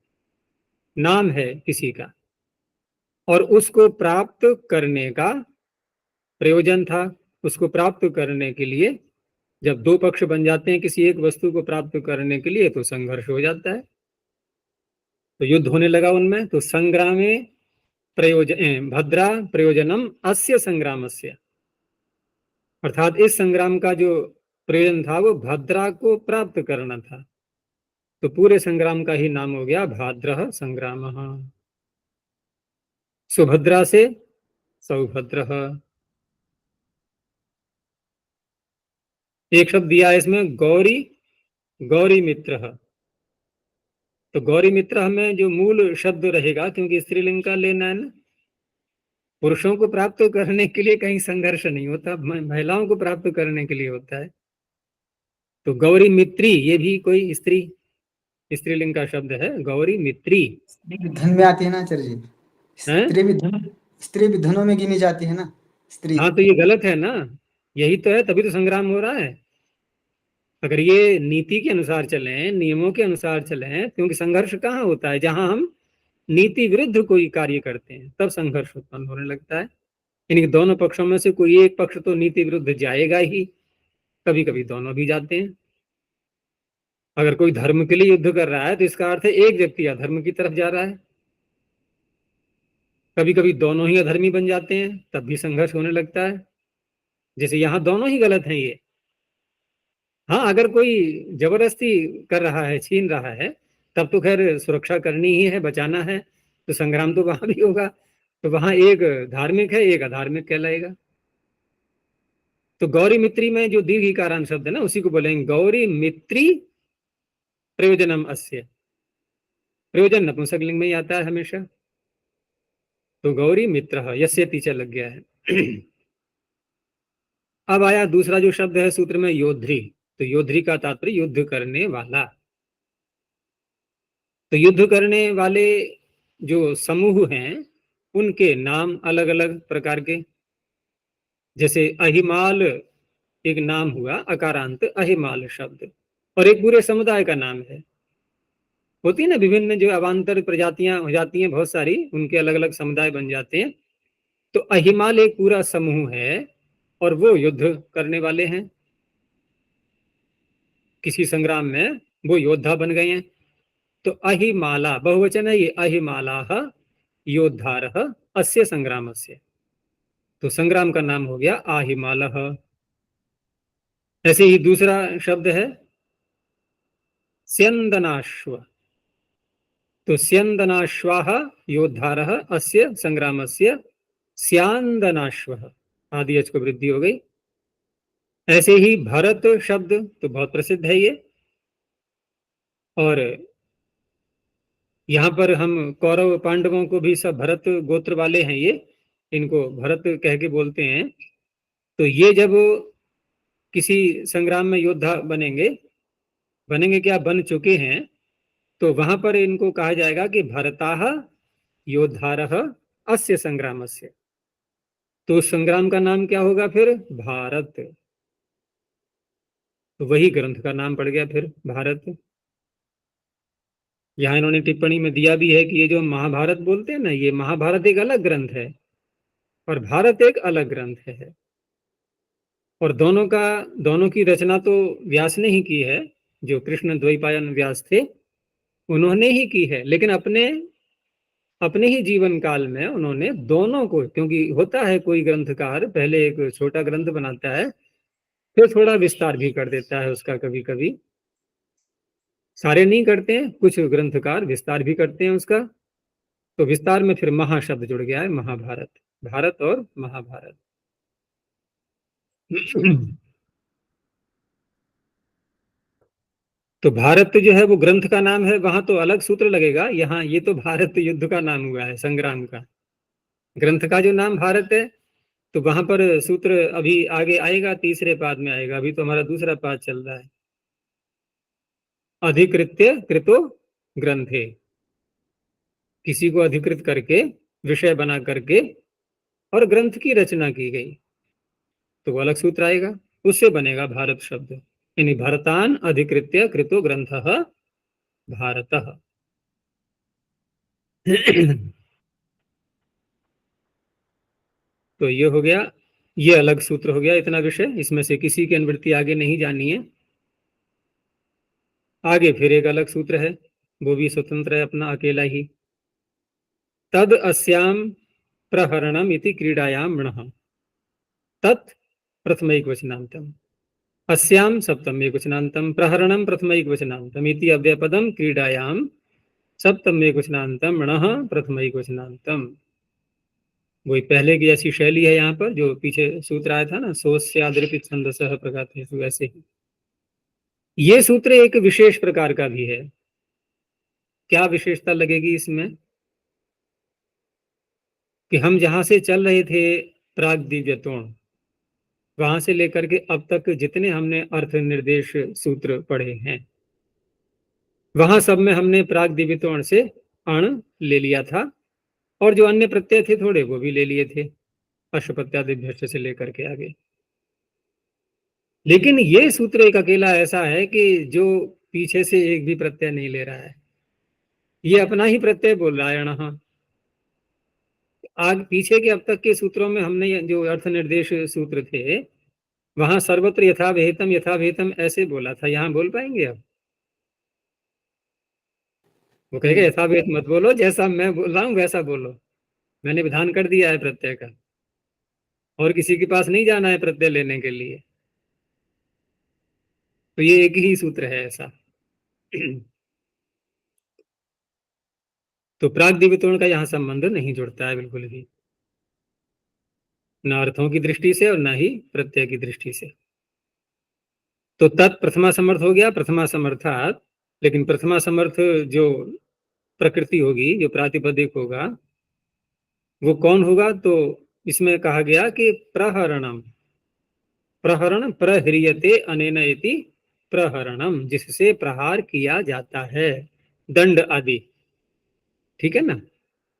नाम है किसी का, और उसको प्राप्त करने का प्रयोजन था। उसको प्राप्त करने के लिए जब दो पक्ष बन जाते हैं किसी एक वस्तु को प्राप्त करने के लिए, तो संघर्ष हो जाता है, तो युद्ध होने लगा उनमें। तो संग्रामे प्रयोजन भद्रा प्रयोजनम अस्य संग्रामस्य, अर्थात इस संग्राम का जो प्रयोजन था वो भद्रा को प्राप्त करना था। तो पूरे संग्राम का ही नाम हो गया भाद्रः संग्रामः। सुभद्रा से सौभद्रः। एक शब्द दिया है इसमें गौरी, गौरी मित्र। तो गौरी मित्र में जो मूल शब्द रहेगा, क्योंकि स्त्रीलिंग का लेना है ना, पुरुषों को प्राप्त करने के लिए कहीं संघर्ष नहीं होता, महिलाओं को प्राप्त करने के लिए होता है। तो गौरी मित्री, ये भी कोई स्त्रीलिंग का शब्द है, गौरी मित्री। धन में आती है ना आचार्य जी, स्त्री भी धनों में गिनी जाती है ना, स्त्री। हाँ, तो ये गलत है ना, यही तो है, तभी तो संग्राम हो रहा है। अगर ये नीति के अनुसार चलें, नियमों के अनुसार चलें, क्योंकि संघर्ष कहाँ होता है, जहां हम नीति विरुद्ध कोई कार्य करते हैं तब संघर्ष उत्पन्न होने लगता है। यानी दोनों पक्षों में से कोई एक पक्ष तो नीति विरुद्ध जाएगा ही, कभी कभी दोनों भी जाते हैं। अगर कोई धर्म के लिए युद्ध कर रहा है तो इसका अर्थ है एक व्यक्ति अधर्म की तरफ जा रहा है। कभी कभी दोनों ही अधर्मी बन जाते हैं, तब भी संघर्ष होने लगता है। जैसे यहाँ दोनों ही गलत हैं ये। हाँ, अगर कोई जबरदस्ती कर रहा है, छीन रहा है, तब तो खैर सुरक्षा करनी ही है, बचाना है, तो संग्राम तो वहां भी होगा। तो वहां एक धार्मिक है, एक अधार्मिक कहलाएगा। तो गौरी मित्री में जो दीर्घिकारांत शब्द है ना, उसी को बोलेंगे गौरी मित्री प्रयोजनम अस्य। प्रयोजन नपुंसकलिंग में ही आता है हमेशा। तो गौरी मित्र, यस्य पीछे लग गया है। अब आया दूसरा जो शब्द है सूत्र में, योद्ध्री। तो योद्ध्री का तात्पर्य युद्ध करने वाला। तो युद्ध करने वाले जो समूह हैं उनके नाम अलग अलग प्रकार के, जैसे अहिमाल एक नाम हुआ, अकारांत अहिमाल शब्द, और एक पूरे समुदाय का नाम है। होती है ना विभिन्न जो अवान्तर प्रजातियां हो जाती हैं बहुत सारी, उनके अलग अलग समुदाय बन जाते हैं। तो अहिमाल एक पूरा समूह है और वो युद्ध करने वाले हैं, किसी संग्राम में वो योद्धा बन गए हैं। तो अहिमाला बहुवचन है ये, अहिमालाः योद्धारः अस्य संग्रामस्य। तो संग्राम का नाम हो गया आहिमालः। ऐसे ही दूसरा शब्द है स्यंदनाश्व। तो स्यंदनाश्वाः योद्धारः अस्य संग्रामस्य स्यांदनाश्वः, आदि अच को वृद्धि हो गई। ऐसे ही भरत शब्द तो बहुत प्रसिद्ध है ये, और यहाँ पर हम कौरव पांडवों को भी सब भरत गोत्र वाले हैं ये, इनको भरत कह के बोलते हैं। तो ये जब किसी संग्राम में योद्धा बनेंगे, बनेंगे क्या, बन चुके हैं, तो वहां पर इनको कहा जाएगा कि भरताः योद्धारः अस्य संग्रामस्य। तो उस संग्राम का नाम क्या होगा फिर, भारत। तो वही ग्रंथ का नाम पड़ गया फिर भारत। यहाँ इन्होंने टिप्पणी में दिया भी है कि ये जो महाभारत बोलते हैं ना, ये महाभारत एक अलग ग्रंथ है और भारत एक अलग ग्रंथ है। और दोनों की रचना तो व्यास ने ही की है, जो कृष्ण द्वैपायन व्यास थे उन्होंने ही की है, लेकिन अपने ही जीवन काल में उन्होंने दोनों को, क्योंकि होता है कोई ग्रंथकार पहले एक छोटा ग्रंथ बनाता है फिर थोड़ा विस्तार भी कर देता है उसका, कभी कभी सारे नहीं करते हैं, कुछ ग्रंथकार विस्तार भी करते हैं उसका। तो विस्तार में फिर महाशब्द जुड़ गया है, महाभारत, भारत और महाभारत। तो भारत जो है वो ग्रंथ का नाम है, वहां तो अलग सूत्र लगेगा, यहाँ ये तो भारत युद्ध का नाम हुआ है, संग्राम का। ग्रंथ का जो नाम भारत है, तो वहां पर सूत्र अभी आगे आएगा, तीसरे पाद में आएगा, अभी तो हमारा दूसरा पाद चल रहा है। अधिकृत्य कृतो ग्रंथे, किसी को अधिकृत करके, विषय बना करके और ग्रंथ की रचना की गई, तो वो अलग सूत्र आएगा, उससे बनेगा भारत शब्द। यानी भरतान अधिकृत्य कृतो ग्रंथः भारतः। तो ये हो गया, ये अलग सूत्र हो गया इतना विषय, इसमें से किसी की अनुवृत्ति आगे नहीं जानी है। आगे फिर एक अलग सूत्र है, वो भी स्वतंत्र है अपना अकेला ही। तद अस्याम प्रहरणम इति क्रीडायां मृणः, तत् प्रथमैक वचनांतम, अस्याम सप्तम एक वचनांतम, प्रहरणम प्रथमैक वचनांतम इति अव्ययपदम क्रीडायां सप्तम एक वचनांतम मृणः प्रथमैक वचनांतम। वही पहले की ऐसी शैली है यहाँ पर, जो पीछे सूत्र आया था ना, सोस्यादृपित छंदसः प्रकातेषु, वैसे ही ये सूत्र एक विशेष प्रकार का भी है। क्या विशेषता लगेगी इसमें, कि हम जहां से चल रहे थे प्राग दिव्यतोण, वहां से लेकर के अब तक जितने हमने अर्थ निर्देश सूत्र पढ़े हैं, वहां सब में हमने प्राग दिव्यतोण से अण ले लिया था, और जो अन्य प्रत्यय थे थोड़े वो भी ले लिए थे, अश्वपत्यादिभ्यश्च से लेकर के आगे। लेकिन ये सूत्र एक अकेला ऐसा है कि जो पीछे से एक भी प्रत्यय नहीं ले रहा है, ये अपना ही प्रत्यय बोल रहा है अणः। आग पीछे के अब तक के सूत्रों में हमने जो अर्थ निर्देश सूत्र थे, वहां सर्वत्र यथाभेतम ऐसे बोला था, यहाँ बोल पाएंगे अब? वो कहेगा यथाभेत मत बोलो, जैसा मैं बोल रहा हूँ वैसा बोलो, मैंने विधान कर दिया है प्रत्यय का, और किसी के पास नहीं जाना है प्रत्यय लेने के लिए। तो ये एक ही सूत्र है ऐसा। तो प्राग दिव्यतोण का यहाँ संबंध नहीं जुड़ता है बिल्कुल भी, न अर्थों की दृष्टि से और न ही प्रत्यय की दृष्टि से। तो तत् प्रथमा समर्थ हो गया, प्रथमा समर्थात। लेकिन प्रथमा समर्थ जो प्रकृति होगी, जो प्रातिपदिक होगा, वो कौन होगा? तो इसमें कहा गया कि प्रहरणम, प्रहरण प्रह्रियते अनेन इति प्रहरणम, जिससे प्रहार किया जाता है, दंड आदि। ठीक है ना?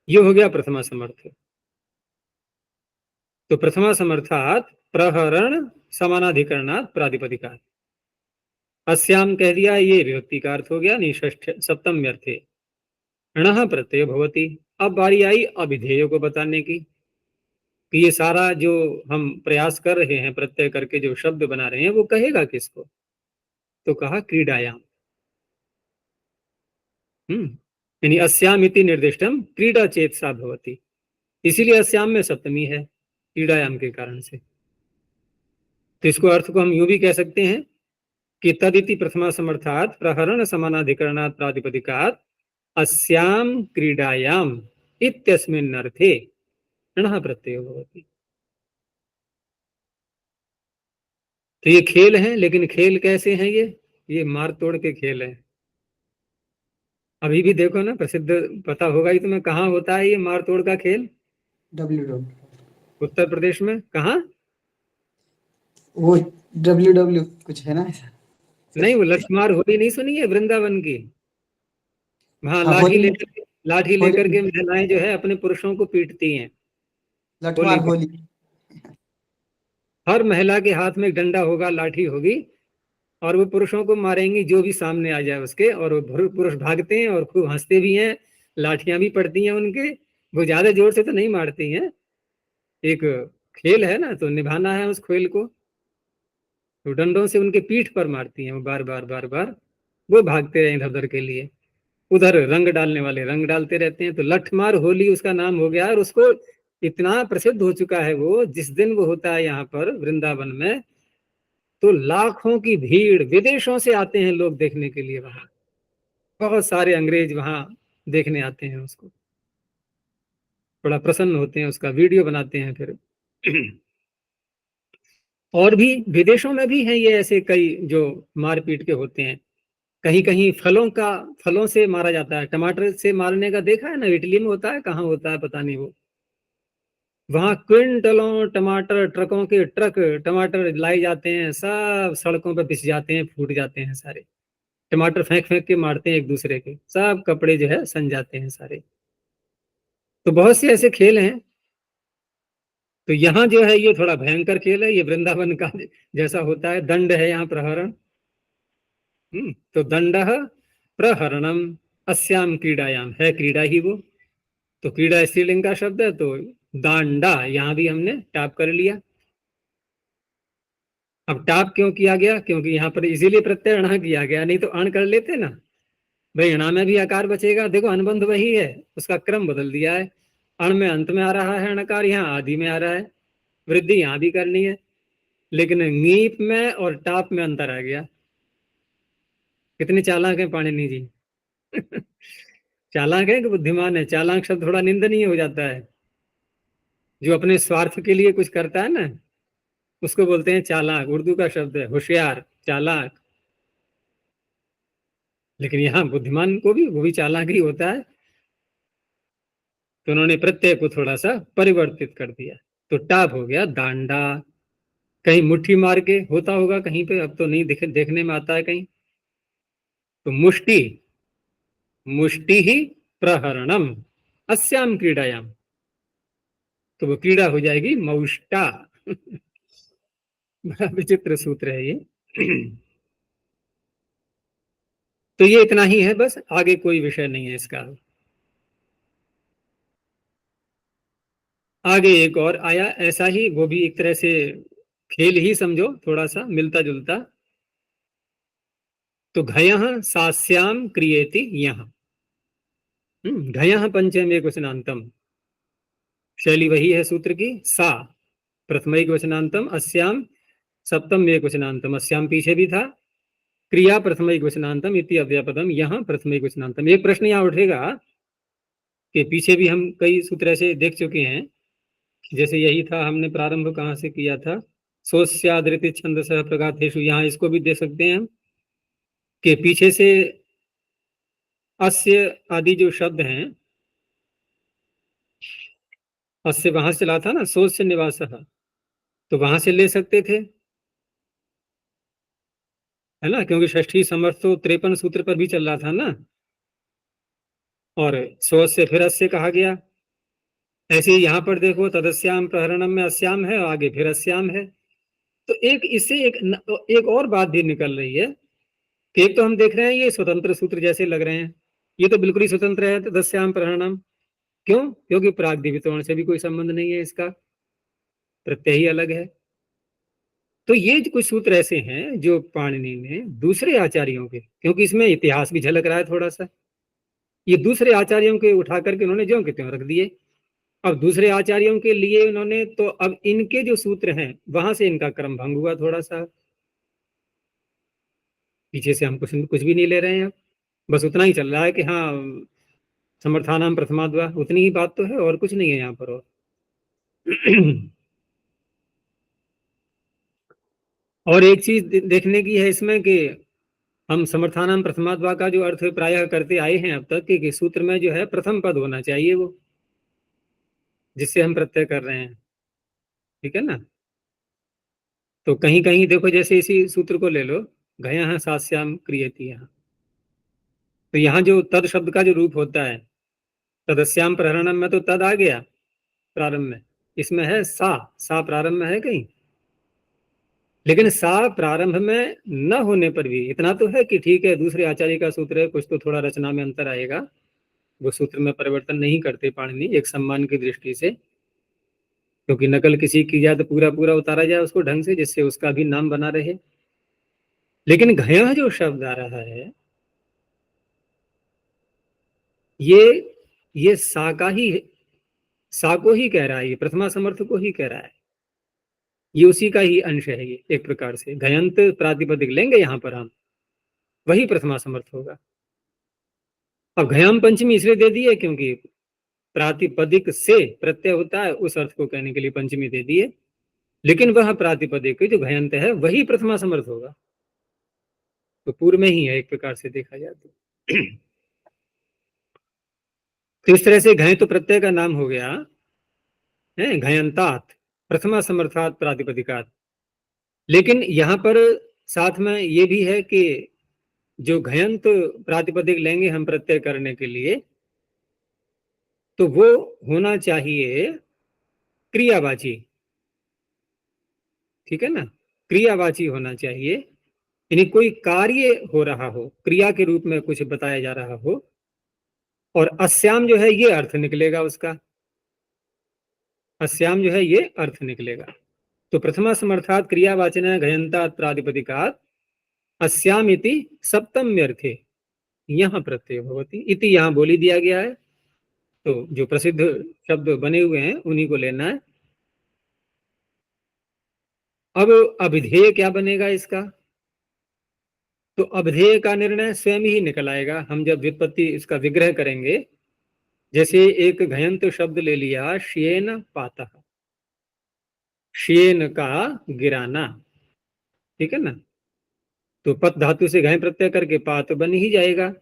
ये हो गया प्रथमा समर्थ। तो प्रथमा समर्थात प्रहरण समानाधिकरणात् प्रातिपदिकात्। अस्याम कह दिया, ये विभक्ति का अर्थ हो गया, निष्ठ सप्तम अर्थे णः प्रत्यय भवति। अब बारी आई अभिधेय को बताने की कि ये सारा जो हम प्रयास कर रहे हैं, प्रत्यय करके जो शब्द बना रहे हैं, वो कहेगा किसको? तो कहा क्रीडायाम। यानी अस्याम इति निर्दिष्टम क्रीडा चेत सा भवति, इसीलिए अस्याम में सप्तमी है क्रीडायाम के कारण से। तो इसको अर्थ को हम यूं भी कह सकते हैं कि तदिति प्रथमा समर्थात् प्रहरण समानाधिकरणात् प्रातिपदिकात् अस्याम क्रीडायाम इत्यस्मिन् अर्थे णः प्रत्ययो भवति। तो ये खेल हैं, लेकिन खेल कैसे हैं? ये मार तोड़ के खेल हैं। अभी भी देखो ना, प्रसिद्ध पता होगा ही तुम्हें, कहाँ होता है ये मार तोड़ का खेल? WW, उत्तर प्रदेश में। कहाँ? वो WW कुछ है ना ऐसा? नहीं, वो लठमार होली नहीं सुनी है वृंदावन की? वहां हाँ, लाठी लेकर के महिलाएं जो है अपने पुरुषों को पीटती हैं। लठमार होली। हर महिला के हाथ में डंडा होगा, लाठी होगी, और वो पुरुषों को मारेंगी जो भी सामने आ जाए उसके, और वो पुरुष भागते हैं और खूब हंसते भी हैं, लाठियां भी पड़ती हैं उनके। वो ज्यादा जोर से तो नहीं मारती हैं, एक खेल है ना, तो निभाना है उस खेल को। तो डंडों से उनके पीठ पर मारती हैं वो, बार बार बार बार। वो भागते रहे इधर उधर के लिए। उधर रंग डालने वाले रंग डालते रहते हैं। तो लठमार होली उसका नाम हो गया, और उसको इतना प्रसिद्ध हो चुका है वो, जिस दिन वो होता है यहाँ पर वृंदावन में, तो लाखों की भीड़, विदेशों से आते हैं लोग देखने के लिए। वहां बहुत सारे अंग्रेज वहां देखने आते हैं उसको, बड़ा प्रसन्न होते हैं, उसका वीडियो बनाते हैं फिर। और भी विदेशों में भी हैं ये ऐसे कई जो मारपीट के होते हैं। कहीं कहीं फलों से मारा जाता है। टमाटर से मारने का देखा है ना, इटली में होता है, कहाँ होता है पता नहीं। वो वहां क्विंटलों टमाटर, ट्रकों के ट्रक टमाटर लाए जाते हैं, सब सड़कों पर पिस जाते हैं, फूट जाते हैं सारे। टमाटर फेंक फेंक के मारते हैं एक दूसरे के, सब कपड़े जो है सन जाते हैं सारे। तो बहुत से ऐसे खेल हैं। तो यहाँ जो है ये थोड़ा भयंकर खेल है, ये वृंदावन का जैसा होता है। दंड है यहाँ, प्रहरण। तो दंड प्रहरणम अस्याम क्रीडायाम, है क्रीडा ही वो। तो क्रीडा स्त्रीलिंग का शब्द है, तो दांडा यहाँ भी हमने टाप कर लिया। अब टाप क्यों किया गया? क्योंकि यहाँ पर इसीलिए प्रत्यय अण किया गया, नहीं तो अण कर लेते ना भाई, अणा में भी आकार बचेगा। देखो अनुबंध वही है, उसका क्रम बदल दिया है। अण में अंत में आ रहा है अणकार, यहाँ आदि में आ रहा है। वृद्धि यहाँ भी करनी है, लेकिन ङीप में और टाप में अंतर आ गया। कितने चालाक हैं पाणिनि जी। चालाक है कि बुद्धिमान है? चालाक शब्द थोड़ा निंदनीय हो जाता है। जो अपने स्वार्थ के लिए कुछ करता है ना, उसको बोलते हैं चालाक। उर्दू का शब्द है होशियार, चालाक। लेकिन यहाँ बुद्धिमान को भी, वो भी चालाक ही होता है। तो उन्होंने प्रत्यय को थोड़ा सा परिवर्तित कर दिया, तो टाप हो गया दांडा। कहीं मुट्ठी मार के होता होगा कहीं पे, अब तो नहीं देखने में आता है कहीं। तो मुष्टि, मुष्टि ही प्रहरणम अस्याम क्रीडायाम, तो वो क्रीड़ा हो जाएगी मौष्टा। बड़ा विचित्र सूत्र है ये। तो ये इतना ही है बस, आगे कोई विषय नहीं है इसका। आगे एक और आया ऐसा ही, वो भी एक तरह से खेल ही समझो, थोड़ा सा मिलता जुलता। तो घयः सास्याम क्रियेति यः। घयः पंचम एक वचनांतम, शैली वही है सूत्र की। सा प्रथम एक वचनांतम, अस्याम सप्तम एक वचनांतम, अस्याम पीछे भी था। क्रिया प्रथम एक वचनांतम इति अव्यापदम, यहाँ प्रथम एक वचनांतम। एक प्रश्न यहाँ उठेगा कि पीछे भी हम कई सूत्र ऐसे देख चुके हैं, जैसे यही था, हमने प्रारंभ कहाँ से किया था, सोस्यादृति छंदसः प्रगाथेषु। यहाँ इसको भी देख सकते हैं हम कि पीछे से अस्य आदि जो शब्द हैं, अस्य वहां से चला था ना, सोस्य निवासः, तो वहां से ले सकते थे, है ना, क्योंकि षष्ठी समर्थ तो 53 सूत्र पर भी चल रहा था ना, और सो से फिर अस्य कहा गया। ऐसे ही यहाँ पर देखो, तदस्याम प्रहरणम में अस्याम है और आगे फिर अस्याम है। तो एक इससे एक और बात भी निकल रही है कि एक तो हम देख रहे हैं ये स्वतंत्र सूत्र जैसे लग रहे हैं, ये तो बिल्कुल ही स्वतंत्र है तदस्याम प्रहरणम। क्यों? क्योंकि प्राग्दिवितोण से भी कोई संबंध नहीं है इसका, प्रत्यय ही अलग है। तो ये कुछ सूत्र ऐसे हैं जो पाणिनि ने दूसरे आचार्यों के, क्योंकि इसमें इतिहास भी झलक रहा है थोड़ा सा, ये दूसरे आचार्यों के उठा करके उन्होंने ज्यों के त्यों रख दिए। अब दूसरे आचार्यों के लिए उन्होंने, तो अब इनके जो सूत्र हैं वहां से इनका क्रम भंग हुआ थोड़ा सा, पीछे से हम कुछ भी नहीं ले रहे हैं अब, बस उतना ही चल रहा है कि हाँ समर्थानाम प्रथमाद्वा, उतनी ही बात तो है और कुछ नहीं है यहाँ पर। और एक चीज देखने की है इसमें कि हम समर्थानाम प्रथमाद्वा का जो अर्थ प्रायः करते आए हैं अब तक कि सूत्र में जो है प्रथम पद होना चाहिए वो, जिससे हम प्रत्यय कर रहे हैं, ठीक है ना। तो कहीं कहीं देखो, जैसे इसी सूत्र को ले लो, घयः सास्याम क्रियति, यहाँ तो यहाँ जो तद शब्द का जो रूप होता है, तदस्याम प्रहरणम में तो तद आ गया प्रारंभ में, इसमें है सा प्रारंभ में है कहीं, लेकिन सा प्रारंभ में न होने पर भी इतना तो है कि ठीक है दूसरे आचार्य का सूत्र है, कुछ तो थोड़ा रचना में अंतर आएगा, वो सूत्र में परिवर्तन नहीं करते पाणिनि एक सम्मान की दृष्टि से, क्योंकि नकल किसी की जाए तो पूरा पूरा उतारा जाए उसको ढंग से, जिससे उसका भी नाम बना रहे। लेकिन घय जो शब्द आ रहा है, ये सा को ही कह रहा है, ये प्रथमा समर्थ को ही कह रहा है, ये उसी का ही अंश है, ये एक प्रकार से घयंत प्रातिपदिक लेंगे यहां पर हम, वही प्रथमा समर्थ होगा। अब घयाम पंचमी इसलिए दे दी है क्योंकि प्रातिपदिक से प्रत्यय होता है, उस अर्थ को कहने के लिए पंचमी दे दी है, लेकिन वह प्रातिपदिक जो घयंत है वही प्रथमा समर्थ होगा, तो पूर्व में ही है एक प्रकार से देखा जाए तो इस तरह से घय तो प्रत्यय का नाम हो गया है, घयंतात प्रथमा समर्थात प्रातिपदिकात। लेकिन यहां पर साथ में ये भी है कि जो घयंत प्रातिपदिक लेंगे हम प्रत्यय करने के लिए, तो वो होना चाहिए क्रियावाची, ठीक है ना, क्रियावाची होना चाहिए, यानी कोई कार्य हो रहा हो, क्रिया के रूप में कुछ बताया जा रहा हो, और अस्याम जो है ये अर्थ निकलेगा उसका, अस्याम जो है ये अर्थ निकलेगा। तो प्रथमा समर्थात क्रियावाचन घयंतात प्रातिपदिकात अस्याम इति सप्तम्यर्थे यहाँ प्रत्यय भवति, इति यहाँ बोली दिया गया है, तो जो प्रसिद्ध शब्द बने हुए हैं उन्हीं को लेना है। अब अभिधेय क्या बनेगा इसका, तो अभिधेय का निर्णय स्वयं ही निकल आएगा, हम जब व्युत्पत्ति इसका विग्रह करेंगे। जैसे एक घयंत शब्द ले लिया, श्येन पातः, श्येन का गिराना, ठीक है ना, तो पत धातु से घय प्रत्यय करके पात बन ही जाएगा,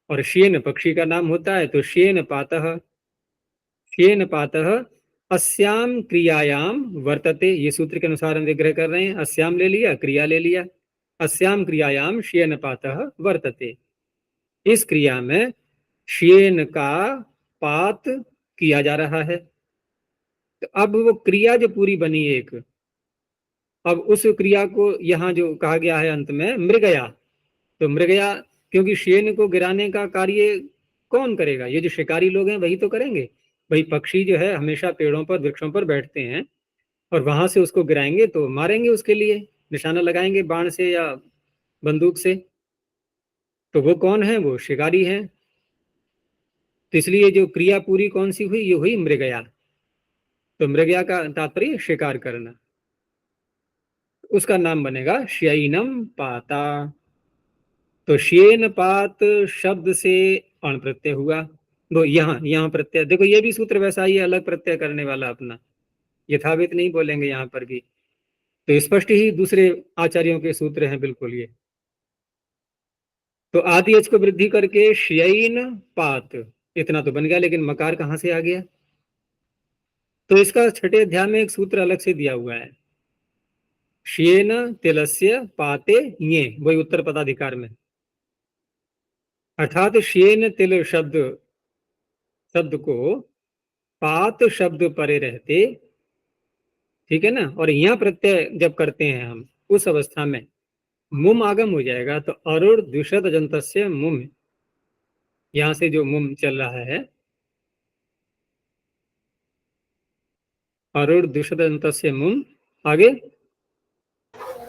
और श्येन पक्षी का नाम होता है, तो श्येन पातः, श्येन पातः अस्याम क्रियायाम वर्तते, ये सूत्र के अनुसार हम विग्रह कर रहे हैं, अस्याम ले लिया, क्रिया ले लिया, अस्याम क्रियायाम श्येन पातः वर्तते, इस क्रिया में श्येन का पात किया जा रहा है। तो अब वो क्रिया जो पूरी बनी एक, अब उस क्रिया को यहाँ जो कहा गया है अंत में मृगया, तो मृगया, क्योंकि श्येन को गिराने का कार्य कौन करेगा, ये जो शिकारी लोग हैं वही तो करेंगे, वही पक्षी जो है हमेशा पेड़ों पर वृक्षों पर बैठते हैं, और वहां से उसको गिराएंगे तो मारेंगे, उसके लिए निशाना लगाएंगे बाण से या बंदूक से, तो वो कौन है, वो शिकारी हैं। तो इसलिए जो क्रिया पूरी कौन सी हुई, ये हुई मृगया, तो मृगया का तात्पर्य शिकार करना, उसका नाम बनेगा श्यैनम पाता। तो श्येन पात शब्द से अण प्रत्यय हुआ, तो यहाँ प्रत्यय देखो, ये भी सूत्र वैसा ही अलग प्रत्यय करने वाला अपना, यथावित नहीं बोलेंगे यहाँ पर भी, तो स्पष्ट ही दूसरे आचार्यों के सूत्र हैं बिल्कुल ये। तो आदि एच को वृद्धि करके श्ययन पात इतना तो बन गया, लेकिन मकार कहां से आ गया? तो इसका छठे अध्याय में एक सूत्र अलग से दिया हुआ है, श्येन तिलस्य पाते ये, वही उत्तर पदाधिकार में। अर्थात श्येन तिल शब्द को पात शब्द परे रहते, ठीक है ना, और यहाँ प्रत्यय जब करते हैं हम उस अवस्था में मुम आगम हो जाएगा। तो अरुण द्विषद अजंतस्य मुम, यहां से जो मुम चल रहा है, अरुण द्विषद अजंतस्य मुम, आगे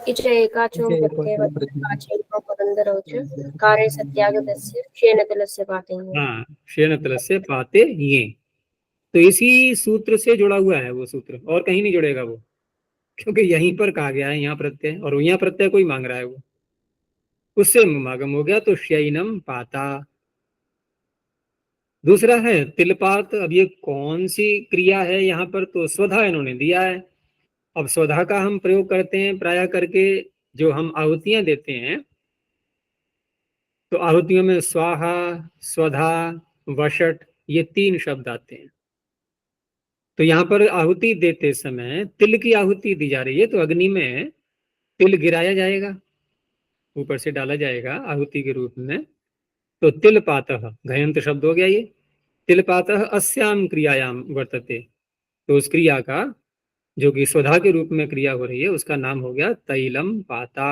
इच एकाचों प्रत्यय काचेन पदंदरौ च कार्य सत्यागतस्य क्षेन तिलस्य पातेय। हाँ, श्येन तिलस्य पाते ये, तो इसी सूत्र से जुड़ा हुआ है वो सूत्र, और कहीं नहीं जुड़ेगा वो, क्योंकि यहीं पर कहा गया है यहाँ प्रत्यय, और यहाँ प्रत्यय कोई मांग रहा है वो, उससे मुमागम हो गया। तो शयनम पाता। दूसरा है तिलपात। अब ये कौन सी क्रिया है यहाँ पर? तो स्वधा इन्होंने दिया है। अब स्वधा का हम प्रयोग करते हैं प्राय करके, जो हम आहुतियां देते हैं, तो आहुतियों में स्वाहा, स्वधा, वषट, ये 3 शब्द आते हैं। तो यहाँ पर आहुति देते समय तिल की आहुति दी जा रही है, तो अग्नि में तिल गिराया जाएगा, ऊपर से डाला जाएगा आहुति के रूप में। तो तिलपातः घयंत शब्द हो गया ये। तिलपातः अस्याम क्रियायाम वर्तते, तो उस क्रिया का जो कि स्वधा के रूप में क्रिया हो रही है उसका नाम हो गया तैलम पाता।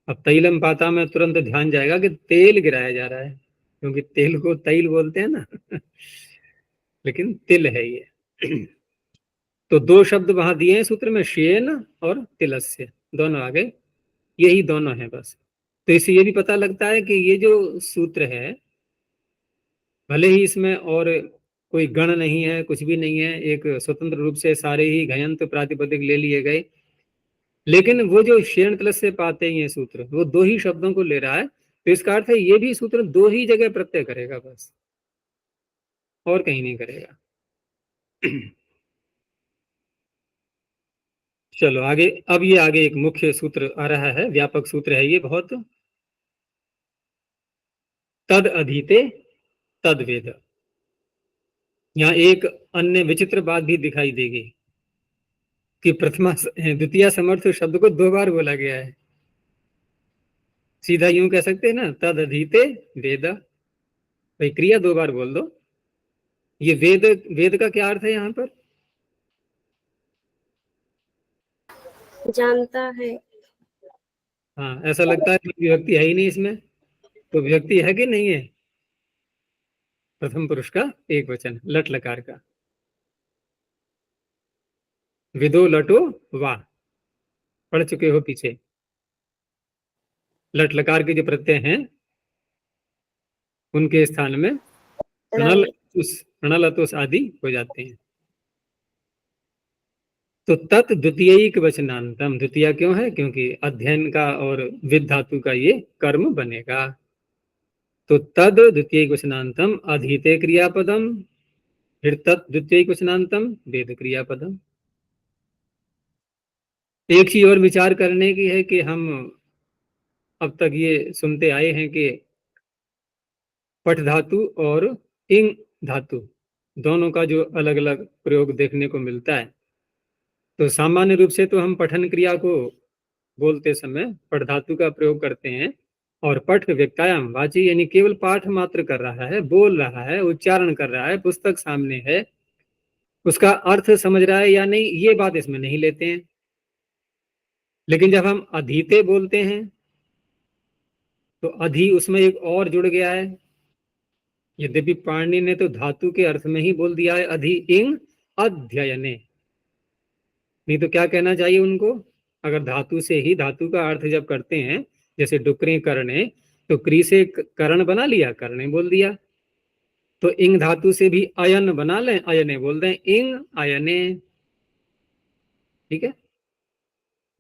अब तैलम पाता में तुरंत ध्यान जाएगा कि तेल गिराया जा रहा है, क्योंकि तेल को तैल बोलते हैं ना लेकिन तिल है ये। तो 2 शब्द वहां दिए हैं सूत्र में, श्येन और तिलस्य, दोनों आ गए, यही दोनों है बस। तो इससे ये भी पता लगता है कि ये जो सूत्र है, भले ही इसमें और कोई गण नहीं है, कुछ भी नहीं है, एक स्वतंत्र रूप से सारे ही घयंत प्रातिपदिक ले लिए गए, लेकिन वो जो श्येन तिलस्य से पाते हैं ये सूत्र, वो 2 ही शब्दों को ले रहा है। तो इसका अर्थ है ये भी सूत्र 2 ही जगह प्रत्यय करेगा बस, और कहीं नहीं करेगा। चलो आगे। अब ये आगे एक मुख्य सूत्र आ रहा है, व्यापक सूत्र है ये बहुत। तद अधीते तद वेद। यहाँ एक अन्य विचित्र बात भी दिखाई देगी कि प्रथमा द्वितीय समर्थ शब्द को 2 बार बोला गया है। सीधा यूं कह सकते हैं ना, तद अधीते वेद, भाई क्रिया 2 बार बोल दो। ये वेद, वेद का क्या अर्थ है यहाँ पर? जानता है। हाँ, ऐसा लगता है विभक्ति है ही नहीं इसमें, तो विभक्ति है कि नहीं है? प्रथम पुरुष का एक वचन, लट लकार का। विदो लटो वाह, पढ़ चुके हो पीछे। लट लकार के जो प्रत्यय हैं उनके स्थान में णलतुस आदि हो जाते हैं। तो तत् द्वितीयिक वचनांतम, द्वितीय क्यों है? क्योंकि अध्ययन का और विद धातु का ये कर्म बनेगा। तो तद द्वितीयिक वचनांतम अधीते क्रियापदम, फिर तत् द्वितीयिक वचनांतम वेद क्रियापदम। एक चीज और विचार करने की है कि हम अब तक ये सुनते आए हैं कि पठ धातु और इंग धातु दोनों का जो अलग अलग प्रयोग देखने को मिलता है। तो सामान्य रूप से तो हम पठन क्रिया को बोलते समय पठ धातु का प्रयोग करते हैं, और पठ व्यक्तायाम वाची, यानी केवल पाठ मात्र कर रहा है, बोल रहा है, उच्चारण कर रहा है, पुस्तक सामने है, उसका अर्थ समझ रहा है या नहीं, ये बात इसमें नहीं लेते हैं। लेकिन जब हम अधीते बोलते हैं तो अधि उसमें एक और जुड़ गया है। यद्यपि पाणिनि ने तो धातु के अर्थ में ही बोल दिया है अधि इंग अध्ययने, नहीं तो क्या कहना चाहिए उनको? अगर धातु से ही धातु का अर्थ जब करते हैं, जैसे डुकरे करने, तो क्री से करण बना लिया, करने बोल दिया। तो इंग धातु से भी अयन बना लें, अयने बोल दें, इंग अयने, ठीक है।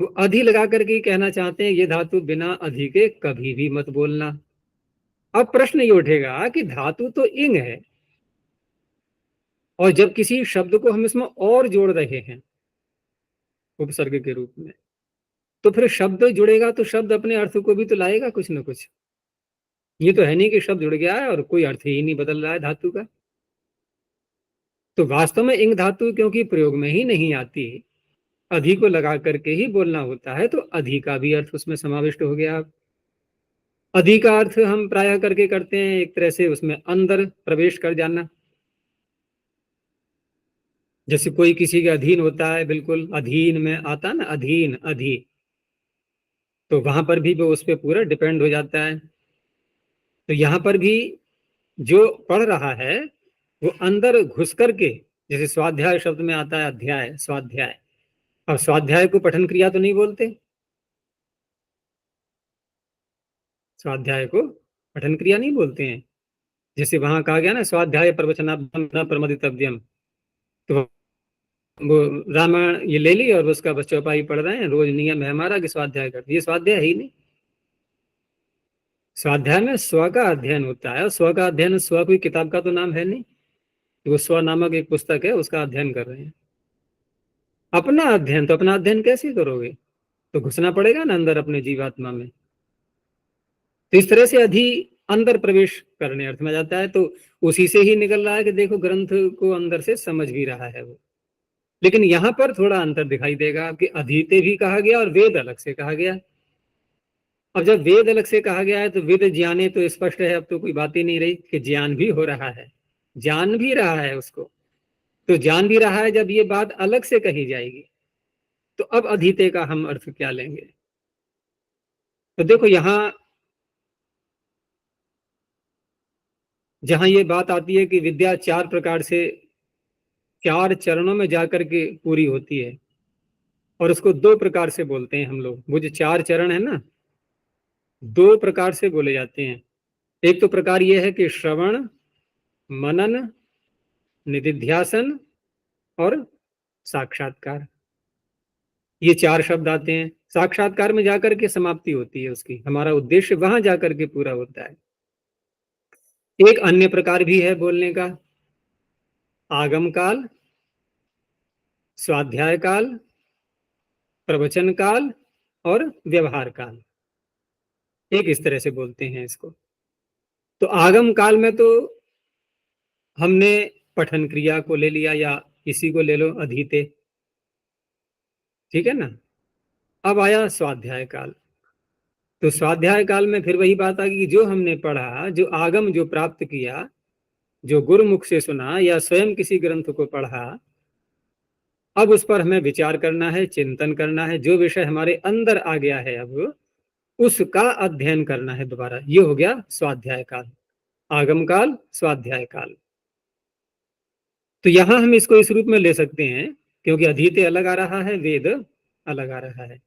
तो अधि लगा करके ही कहना चाहते हैं ये धातु बिना अधि के कभी भी मत बोलना। अब प्रश्न ये उठेगा कि धातु तो इंग है, और जब किसी शब्द को हम इसमें और जोड़ रहे हैं उपसर्ग के रूप में, तो फिर शब्द जुड़ेगा तो शब्द अपने अर्थ को भी तो लाएगा कुछ ना कुछ। ये तो है नहीं कि शब्द जुड़ गया है और कोई अर्थ ही नहीं बदल रहा है धातु का। तो वास्तव में इंग धातु क्योंकि प्रयोग में ही नहीं आती, अधि को लगा करके ही बोलना होता है, तो अधि का भी अर्थ उसमें समाविष्ट हो गया। अधि का अर्थ हम प्रायः करके करते हैं एक तरह से उसमें अंदर प्रवेश कर जाना। जैसे कोई किसी के अधीन होता है, बिल्कुल अधीन में आता ना, अधीन अधि, तो वहां पर भी वो उस पर पूरा डिपेंड हो जाता है। तो यहाँ पर भी जो पढ़ रहा है वो अंदर घुस करके, जैसे स्वाध्याय शब्द में आता है अध्याय, स्वाध्याय, और स्वाध्याय को पठन क्रिया तो नहीं बोलते, स्वाध्याय को पठन क्रिया नहीं बोलते हैं। जैसे वहां कहा गया ना स्वाध्याय प्रवचनाभ्याम न प्रमदितव्यम, तो वो रामायण ये ले ली और उसका बस चौपाई पढ़ रहे हैं, रोज नियम है हमारा कि स्वाध्याय करते, ये स्वाध्याय है ही नहीं। स्वाध्याय में स्व का अध्ययन होता है, और स्व का अध्ययन, स्व कोई किताब का तो नाम है नहीं, वो स्व नामक एक पुस्तक है, उसका अध्ययन कर रहे हैं। अपना अध्ययन, तो अपना अध्ययन कैसे करोगे, तो घुसना पड़ेगा ना अंदर अपने जीवात्मा में। तो इस तरह से अधि अंदर प्रवेश करने अर्थ में जाता है, तो उसी से ही निकल रहा है कि देखो ग्रंथ को अंदर से समझ भी रहा है वो। लेकिन यहां पर थोड़ा अंतर दिखाई देगा कि अधीते भी कहा गया और वेद अलग से कहा गया। अब जब वेद अलग से कहा गया है तो वेद ज्ञाने तो स्पष्ट है, अब तो कोई बात ही नहीं रही कि ज्ञान भी हो रहा है, जान भी रहा है उसको, तो जान भी रहा है। जब ये बात अलग से कही जाएगी तो अब अधीते का हम अर्थ क्या लेंगे। तो देखो यहां जहां ये बात आती है कि विद्या चार प्रकार से, चार चरणों में जाकर के पूरी होती है, और उसको दो प्रकार से बोलते हैं हम लोग। वो जो चार चरण है ना, दो प्रकार से बोले जाते हैं। एक तो प्रकार यह है कि श्रवण, मनन, निधिध्यासन और साक्षात्कार, ये चार शब्द आते हैं। साक्षात्कार में जाकर के समाप्ति होती है उसकी, हमारा उद्देश्य वहां जाकर के पूरा होता है। एक अन्य प्रकार भी है बोलने का, आगम काल, स्वाध्याय काल, प्रवचन काल और व्यवहार काल, एक इस तरह से बोलते हैं इसको। तो आगम काल में तो हमने पठन क्रिया को ले लिया, या इसी को ले लो अधीते, ठीक है ना। अब आया स्वाध्याय काल, तो स्वाध्याय काल में फिर वही बात आ गई कि जो हमने पढ़ा, जो आगम जो प्राप्त किया, जो गुरुमुख से सुना या स्वयं किसी ग्रंथ को पढ़ा, अब उस पर हमें विचार करना है, चिंतन करना है। जो विषय हमारे अंदर आ गया है अब उसका अध्ययन करना है दोबारा। ये हो गया स्वाध्याय काल, आगम काल, स्वाध्याय काल। तो यहां हम इसको इस रूप में ले सकते हैं, क्योंकि अधीते अलग आ रहा है, वेद अलग आ रहा है।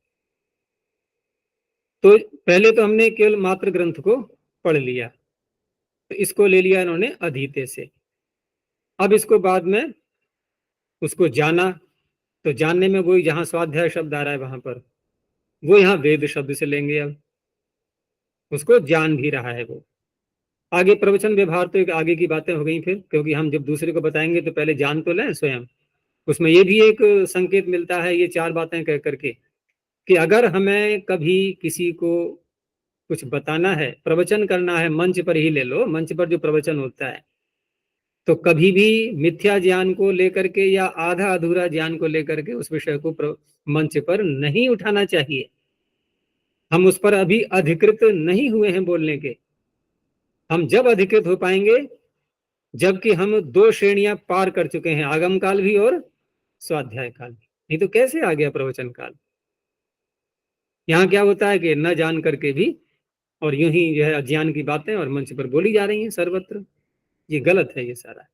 तो पहले तो हमने केवल मात्र ग्रंथ को पढ़ लिया, तो इसको ले लिया इन्होंने अधीते से। अब इसको बाद में उसको जाना, तो जानने में वही जहां स्वाध्याय शब्द आ रहा है वहां पर, वो यहाँ वेद शब्द से लेंगे। अब उसको जान भी रहा है वो। आगे प्रवचन व्यवहार तो एक आगे की बातें हो गई फिर, क्योंकि हम जब दूसरे को बताएंगे तो पहले जान तो लें स्वयं। उसमें ये भी एक संकेत मिलता है, ये चार बातें कह करके, कि अगर हमें कभी किसी को कुछ बताना है, प्रवचन करना है, मंच पर ही ले लो, मंच पर जो प्रवचन होता है, तो कभी भी मिथ्या ज्ञान को लेकर के या आधा अधूरा ज्ञान को लेकर के उस विषय को मंच पर नहीं उठाना चाहिए। हम उस पर अभी अधिकृत नहीं हुए हैं बोलने के। हम जब अधिकृत हो पाएंगे जबकि हम दो श्रेणियां पार कर चुके हैं, आगम काल भी और स्वाध्याय काल भी। नहीं तो कैसे आ गया प्रवचन काल। यहाँ क्या होता है कि न जान करके भी और यूं ही जो है अज्ञान की बातें और मंच पर बोली जा रही हैं सर्वत्र। ये गलत है ये सारा।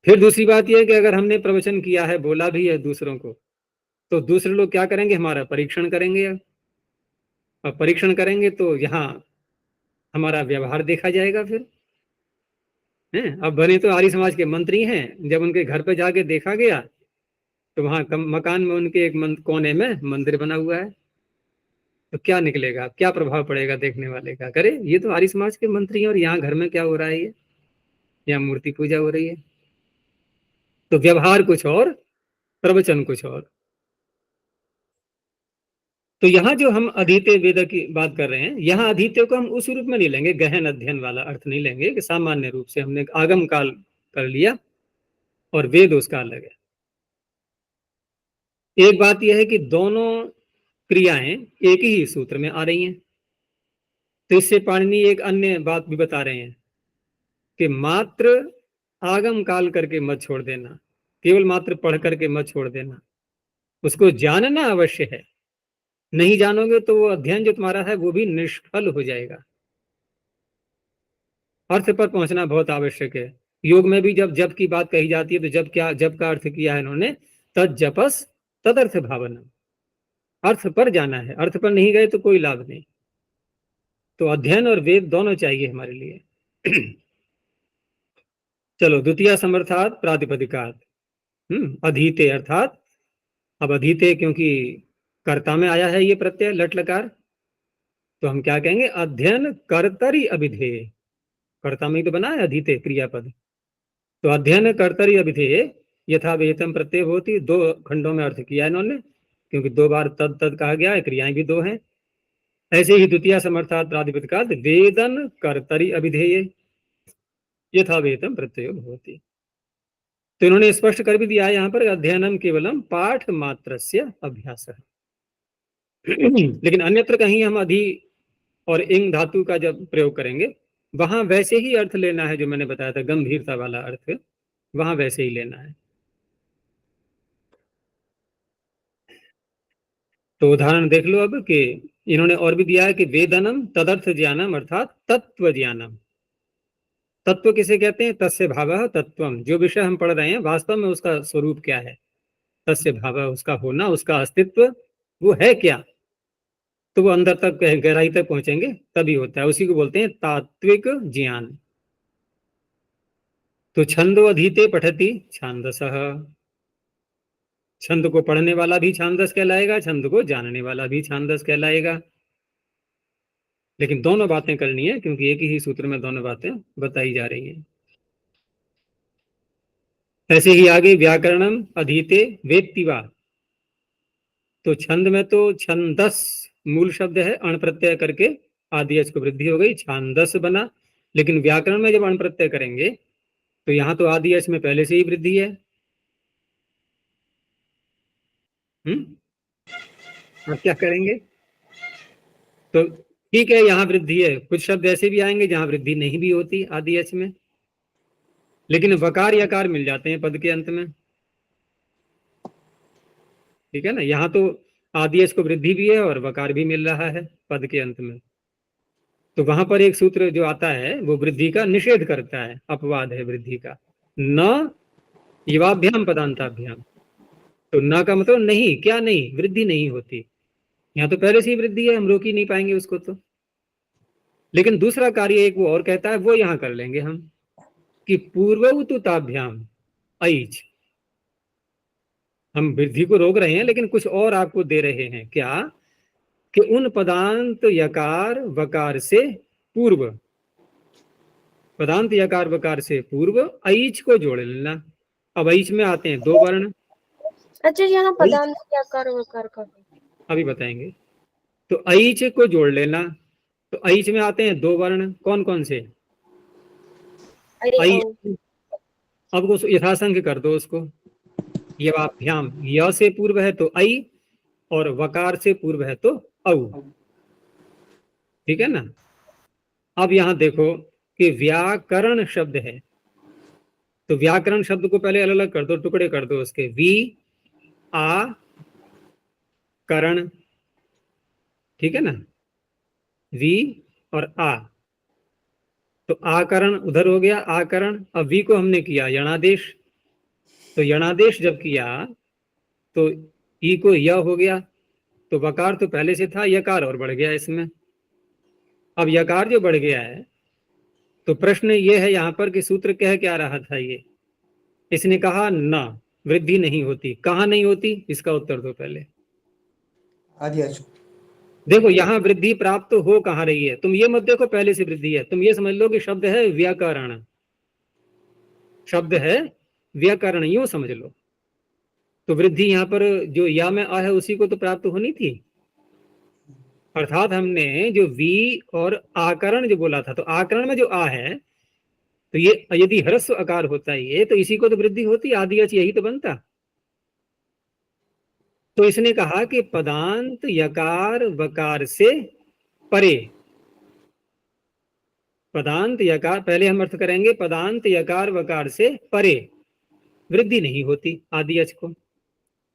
फिर दूसरी बात यह है कि अगर हमने प्रवचन किया है, बोला भी है दूसरों को, तो दूसरे लोग क्या करेंगे, हमारा परीक्षण करेंगे। और परीक्षण करेंगे तो यहाँ हमारा व्यवहार देखा जाएगा फिर हैं। अब बने तो आर्य समाज के मंत्री हैं, जब उनके घर पे जाके देखा गया तो वहां मकान में उनके एक कोने में मंदिर बना हुआ है, तो क्या निकलेगा, क्या प्रभाव पड़ेगा देखने वाले का। करे ये तो आर्य समाज के मंत्री हैं और यहाँ घर में क्या हो रहा है, ये यहाँ मूर्ति पूजा हो रही है। तो व्यवहार कुछ और, प्रवचन कुछ और। तो यहाँ जो हम अधीते वेद की बात कर रहे हैं, यहाँ अधीते को हम उस रूप में नहीं लेंगे, गहन अध्ययन वाला अर्थ नहीं लेंगे कि सामान्य रूप से हमने आगम काल कर लिया और वेद उसका अलग है। एक बात यह है कि दोनों क्रियाएं एक ही सूत्र में आ रही हैं, तो इससे पाणिनि एक अन्य बात भी बता रहे हैं कि मात्र आगम काल करके मत छोड़ देना, केवल मात्र पढ़ करके मत छोड़ देना, उसको जानना अवश्य है। नहीं जानोगे तो वो अध्ययन जो तुम्हारा है वो भी निष्फल हो जाएगा। अर्थ पर पहुंचना बहुत आवश्यक है। योग में भी जब जप की बात कही जाती है तो जब क्या, जप का अर्थ किया है इन्होंने तद जपस तदर्थ भावना, अर्थ पर जाना है, अर्थ पर नहीं गए तो कोई लाभ नहीं। तो अध्ययन और वेद दोनों चाहिए हमारे लिए। चलो, द्वितीय समर्थात प्रातिपदिकात, अधीते अर्थात, अब अधीते क्योंकि कर्ता में आया है ये प्रत्यय लट लकार, तो हम क्या कहेंगे, अध्ययन कर्तरी अभिधेय, कर्ता में ही तो बना है अधीते क्रियापद, तो अध्ययन कर्तरी अभिधेय यथा वेतम प्रत्यय होती, दो खंडों में अर्थ किया इन्होंने, क्योंकि दो बार तद तद कहा गया है, क्रियाएं भी दो हैं। ऐसे ही द्वितीय समर्थात प्रातिपदिकात वेदन कर्तरी अभिधेय यथा वेतम प्रत्यय होती। तो इन्होंने स्पष्ट कर भी दिया है यहाँ पर, अध्ययनम केवलम पाठ मात्रस्य अभ्यास। लेकिन अन्यत्र कहीं हम अधि और इंग धातु का जब प्रयोग करेंगे वहां वैसे ही अर्थ लेना है, जो मैंने बताया था गंभीरता वाला अर्थ, वहां वैसे ही लेना है। तो उदाहरण देख लो अब कि इन्होंने और भी दिया है कि वेदनम तदर्थ ज्ञानम अर्थात तत्व ज्ञानम। तत्व किसे कहते हैं, तस्य भावः तत्वम, जो विषय हम पढ़ रहे हैं वास्तव में उसका स्वरूप क्या है, तस्य भावः उसका होना, उसका अस्तित्व वो है क्या, तो वो अंदर तक गहराई तक पहुंचेंगे तभी होता है, उसी को बोलते हैं तात्विक ज्ञान। तो छंदो अधीते पठति छांदसः, छंद को पढ़ने वाला भी छांदस कहलाएगा, छंद को जानने वाला भी छांदस कहलाएगा। लेकिन दोनों बातें करनी है क्योंकि एक ही सूत्र में दोनों बातें बताई जा रही हैं। ऐसे ही आगे व्याकरणम अधीते वेत्तिवा, तो छंद में तो छंदस मूल शब्द है, अण प्रत्यय करके आदियच को वृद्धि हो गई, छांदस बना। लेकिन व्याकरण में जब अण प्रत्यय करेंगे तो यहां तो आदियच में पहले से ही वृद्धि है। आप क्या करेंगे, तो ठीक है यहाँ वृद्धि है, कुछ शब्द ऐसे भी आएंगे जहां वृद्धि नहीं भी होती आदियच में, लेकिन वकार यकार मिल जाते हैं पद के अंत में, ठीक है ना। यहाँ तो आदियच को वृद्धि भी है और वकार भी मिल रहा है पद के अंत में, तो वहां पर एक सूत्र जो आता है वो वृद्धि का निषेध करता है, अपवाद है वृद्धि का, न युवाभ्याम पदांताभ्याम। तो न का मतलब नहीं, क्या नहीं, वृद्धि नहीं होती, यहाँ तो पहले से ही वृद्धि है, हम रोक ही नहीं पाएंगे उसको तो। लेकिन दूसरा कार्य एक वो और कहता है, वो यहाँ कर लेंगे हम, कि पूर्वोत्ताभ्याम ऐच, हम वृद्धि को रोक रहे हैं लेकिन कुछ और आपको दे रहे हैं, क्या, कि उन पदांत यकार वकार से पूर्व, पदांत यकार वकार से पूर्व ऐच को जोड़ लेना। अब ऐच में आते हैं दो वर्ण। अच्छा, यहाँ पदांत यकार वकार का अभी बताएंगे। तो ऐच को जोड़ लेना, तो ऐच में आते हैं दो वर्ण, कौन कौन से, ऐ, अब उसको यथासंख्य कर दो उसको, यवाभ्याम, य से पूर्व है तो ऐ और वकार से पूर्व है तो औ, ठीक है ना। अब यहां देखो कि व्याकरण शब्द है, तो व्याकरण शब्द को पहले अलग अलग कर दो, टुकड़े कर दो उसके, वी आ करण, ठीक है ना, वी और आ, तो आकरण उधर हो गया, आकरण। अब वी को हमने किया यणादेश, तो यणादेश जब किया तो ई को य हो गया, तो वकार तो पहले से था, यकार और बढ़ गया इसमें। अब यकार जो बढ़ गया है तो प्रश्न ये है यहाँ पर कि सूत्र कह क्या रहा था, ये इसने कहा न वृद्धि नहीं होती, कहाँ नहीं होती, इसका उत्तर दो पहले। आदियच, देखो यहाँ वृद्धि प्राप्त हो कहाँ रही है, तुम ये मत देखो पहले से वृद्धि है, तुम ये समझ लो कि शब्द है व्याकरण, शब्द है व्याकरण, यूं समझ लो। तो वृद्धि यहाँ पर जो या में आ है उसी को तो प्राप्त होनी थी, अर्थात हमने जो वी और आकरण जो बोला था, तो आकरण में जो आ है, तो ये यदि ह्रस्व आकार होता है ये, तो इसी को तो वृद्धि होती, आदि अच यही तो बनता। तो इसने कहा कि पदांत यकार वकार से परे, पदांत यकार, पहले हम अर्थ करेंगे पदांत यकार वकार से परे वृद्धि नहीं होती आदि अच को।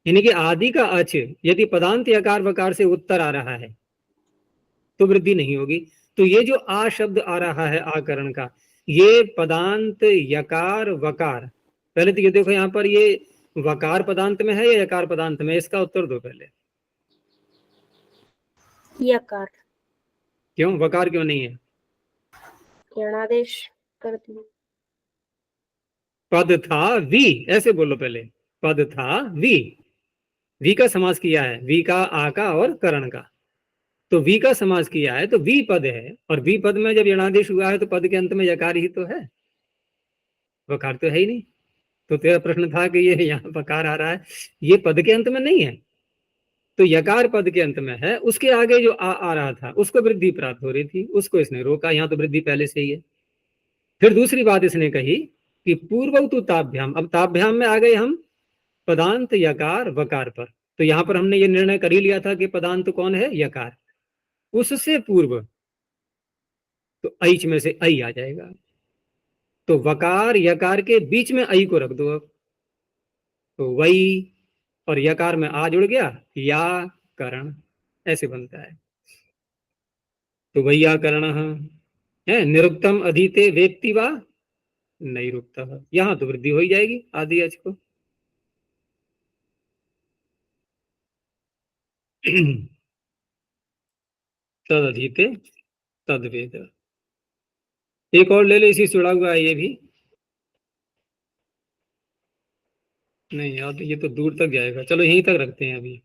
यानी कि आदि का अच यदि पदांत यकार वकार से उत्तर आ रहा है तो वृद्धि नहीं होगी। तो ये जो आ शब्द आ रहा है आकरण का, ये पदांत यकार वकार, पहले तो ये देखो यहाँ पर ये वकार पदांत में है या यकार पदांत में, इसका उत्तर दो पहले। यकार। क्यों वकार क्यों नहीं है? यणादेश कर दिया। पद था वी, ऐसे बोलो पहले, पद था वी का समास किया है, वी का आ का और करण का, तो वी का समास किया है तो वी पद है, और वी पद में जब यणादेश हुआ है तो पद के अंत में यकार ही तो है, वकार तो है ही नहीं। तो तेरा प्रश्न था कि ये यहाँ वकार आ रहा है, ये पद के अंत में नहीं है, तो यकार पद के अंत में है, उसके आगे जो आ रहा था उसको वृद्धि प्राप्त हो रही थी, उसको इसने रोका, यहाँ तो वृद्धि पहले से ही है। फिर दूसरी बात इसने कही कि पूर्व तो ताभ्याम, अब ताभ्याम में आ गए हम पदांत यकार वकार पर, तो यहां पर हमने ये निर्णय कर ही लिया था कि पदांत कौन है? यकार। उससे पूर्व तो ऐच में से ऐ आ जाएगा, तो वकार यकार के बीच में ऐ को रख दो अब, तो वही, और यकार में आ जुड़ गया, या करण, ऐसे बनता है। तो वैयाकरण है निरुक्तम अधीते वेत्ति वा नैरुक्त, यहां तो वृद्धि हो ही जाएगी आदि अच को। तद अधीते तद वेद। एक और ले ले, इसी से जुड़ा हुआ है ये भी। नहीं यार, ये तो दूर तक जाएगा, चलो यहीं तक रखते हैं अभी।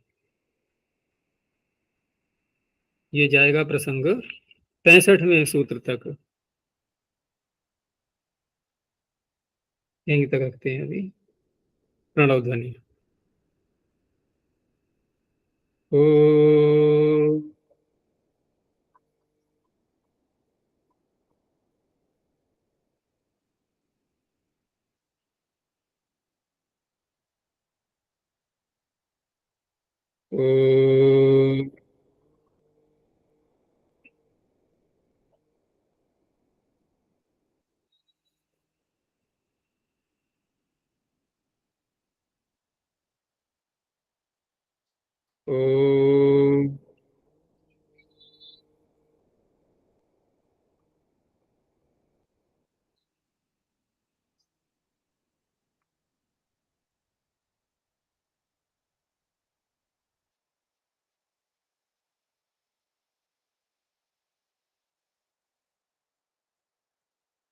ये जाएगा प्रसंग 65वें सूत्र तक, यहीं तक रखते हैं अभी। प्रणव ध्वनि। ओ ओ ओ